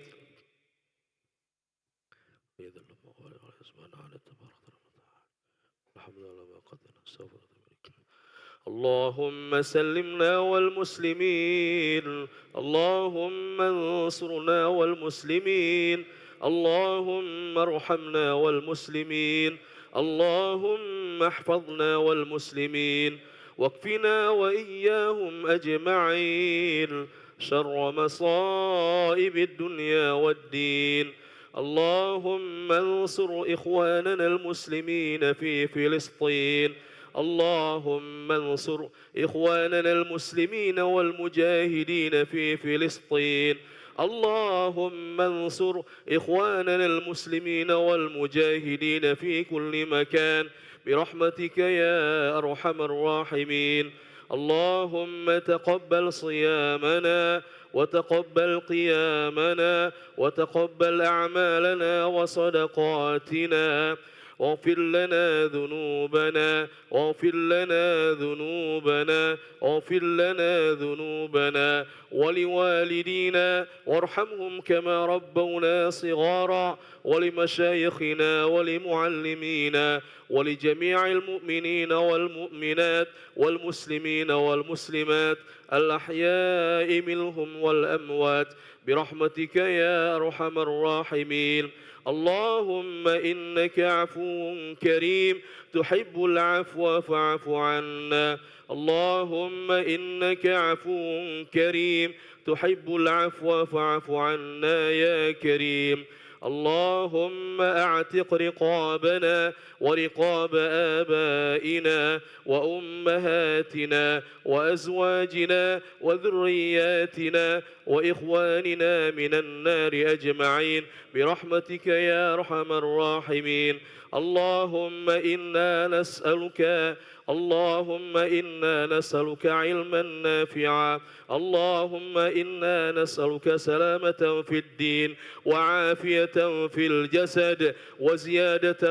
اللهم سلمنا والمسلمين، اللهم انصرنا والمسلمين، اللهم ارحمنا والمسلمين، اللهم احفظنا والمسلمين، واكفنا وإياهم أجمعين شر مصائب الدنيا والدين. اللهم انصر إخواننا المسلمين في فلسطين، اللهم انصر إخواننا المسلمين والمجاهدين في فلسطين، اللهم انصر إخواننا المسلمين والمجاهدين في كل مكان برحمتك يا أرحم الراحمين. اللهم تقبل صيامنا، وتقبل قيامنا، وتقبل أعمالنا وصدقاتنا، واغفر لنا ذنوبنا، واغفر لنا ذنوبنا، واغفر لنا ذنوبنا ولوالدينا، وارحمهم كما ربونا صغارا، ولمشايخنا ولمعلمينا، ولجميع المؤمنين والمؤمنات والمسلمين والمسلمات الأحياء منهم والأموات برحمتك يا أرحم الراحمين. اللهم إنك عفو كريم تحب العفو فاعف عنا. اللهم إنك عفو كريم تحب العفو فاعف عنا يا كريم. اللهم أعتق رقابنا ورقاب آبائنا وأمهاتنا وأزواجنا وذرياتنا وإخواننا من النار أجمعين برحمتك يا أرحم الراحمين. اللهم إنا نسألك علما نافعا. اللهم إنا نسألك سلامة في الدين، وعافية في الجسد، وزيادة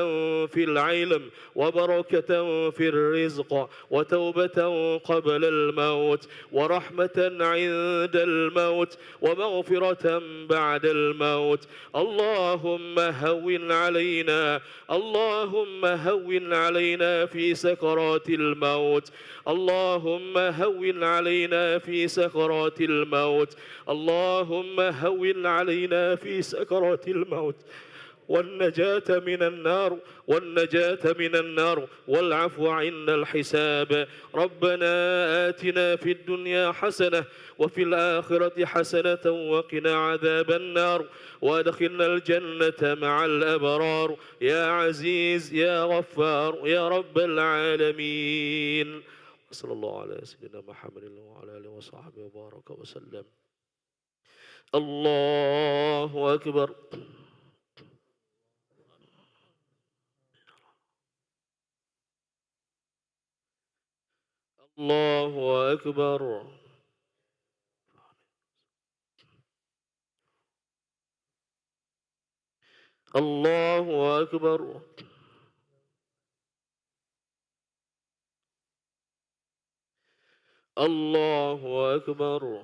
في العلم، وبركة في الرزق، وتوبة قبل الموت، ورحمة عند الموت، ومغفرة بعد الموت. اللهم هون علينا، اللهم هون علينا في سكرات الموت، اللهم هون علينا في سكرات الموت، اللهم هون علينا في سكرات الموت، والنجاة من النار والعفو عند الحساب. ربنا آتنا في الدنيا حسنة وفي الآخرة حسنة وقنا عذاب النار، وادخلنا الجنة مع الأبرار يا عزيز يا غفار يا رب العالمين. صلى الله على سيدنا محمد وعلى آله وصحبه وبارك وسلم. الله أكبر. الله أكبر. الله أكبر. الله أكبر.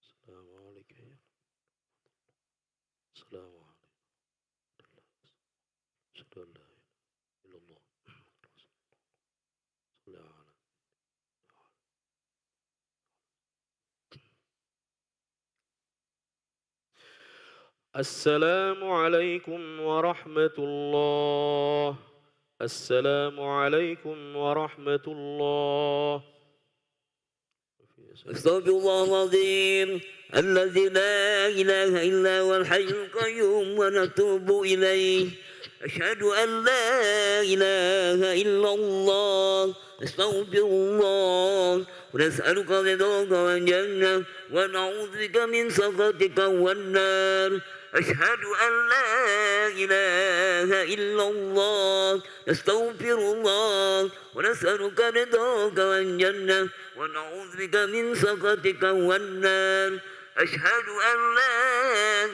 السلام عليك يا السلام عليك. أشهد أن لا إله إلا الله. صل على السلام عليكم ورحمة الله. السلام عليكم ورحمة الله. أستغفر الله العظيم الذي لا إله إلا هو الحي القيوم ونتوب إليه. أشهد أن لا إله إلا الله. أستغفر الله ونسألك رضاك والجنة ونعوذ بك من سخطك والنار. أشهد أن لا إله إلا الله. نستغفر الله ونسألك رضاك والجنة ونعوذ بك من سخطك والنار. أشهد أن لا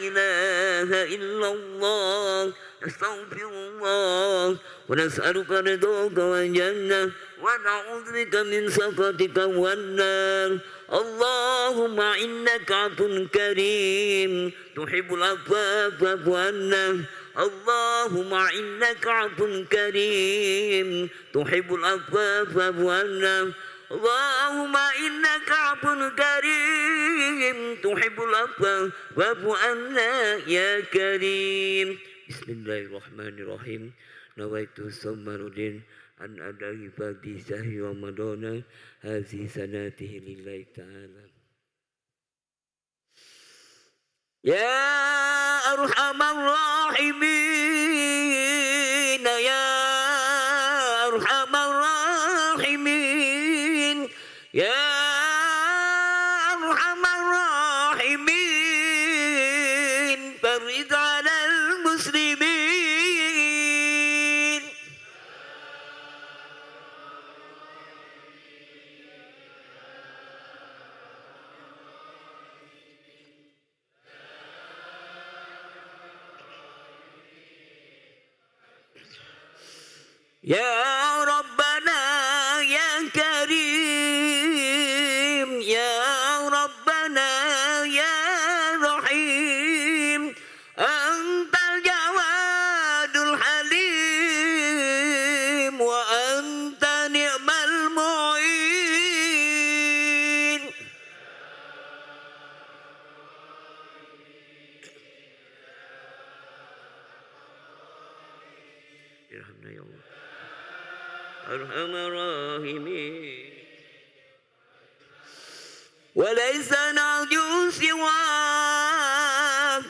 إله إلا الله. نستغفر الله ونسألك رضاك والجنة ونعوذ بك من سخطك والنار. اللهم إنك عفو كريم تحب العفو فاعف عنا. اللهم إنك عفو كريم تحب العفو فاعف عنا. اللهم إنك عفو كريم تحب العفو فاعف عنا يا كريم. بسم الله الرحمن الرحيم. نويت صوم رمضان أن أدعي في شهر رمضان هذه سنته لله تعالى. يا أرحم الراحمين يا أرحم الراحمين يا أرحم الراحمين فرج على المسلمين. يا ربنا يا كريم يا ربنا يا رحيم أنت الجواد الحليم وأنت نعم المعين. ارحمنا يا الله أرحم الراحمين. وليس نرجو سواك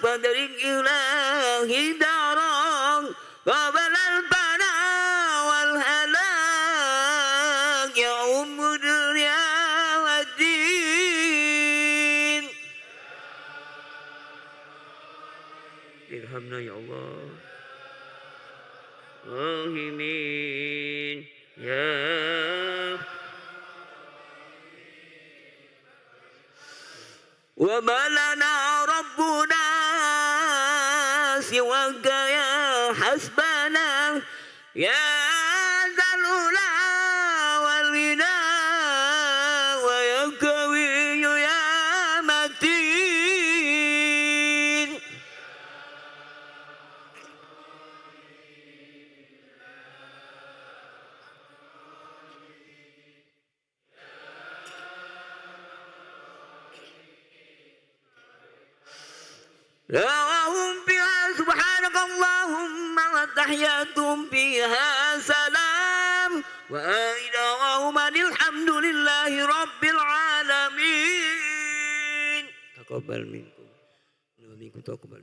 فادرك إلهي دارك قبل الفناء والهلاك يا أم الدنيا والدين. ارحمنا يا الله راحمين يا وما لنا ربنا سواك يا حسبنا يا ذا العلا والغنى ويا قوي يا متين. دعواهم فيها سبحانك اللهم وتحياتهم فيها سلام وآخرهم أن الحمد لله رب العالمين. تقبل منكم ومنكم تقبل.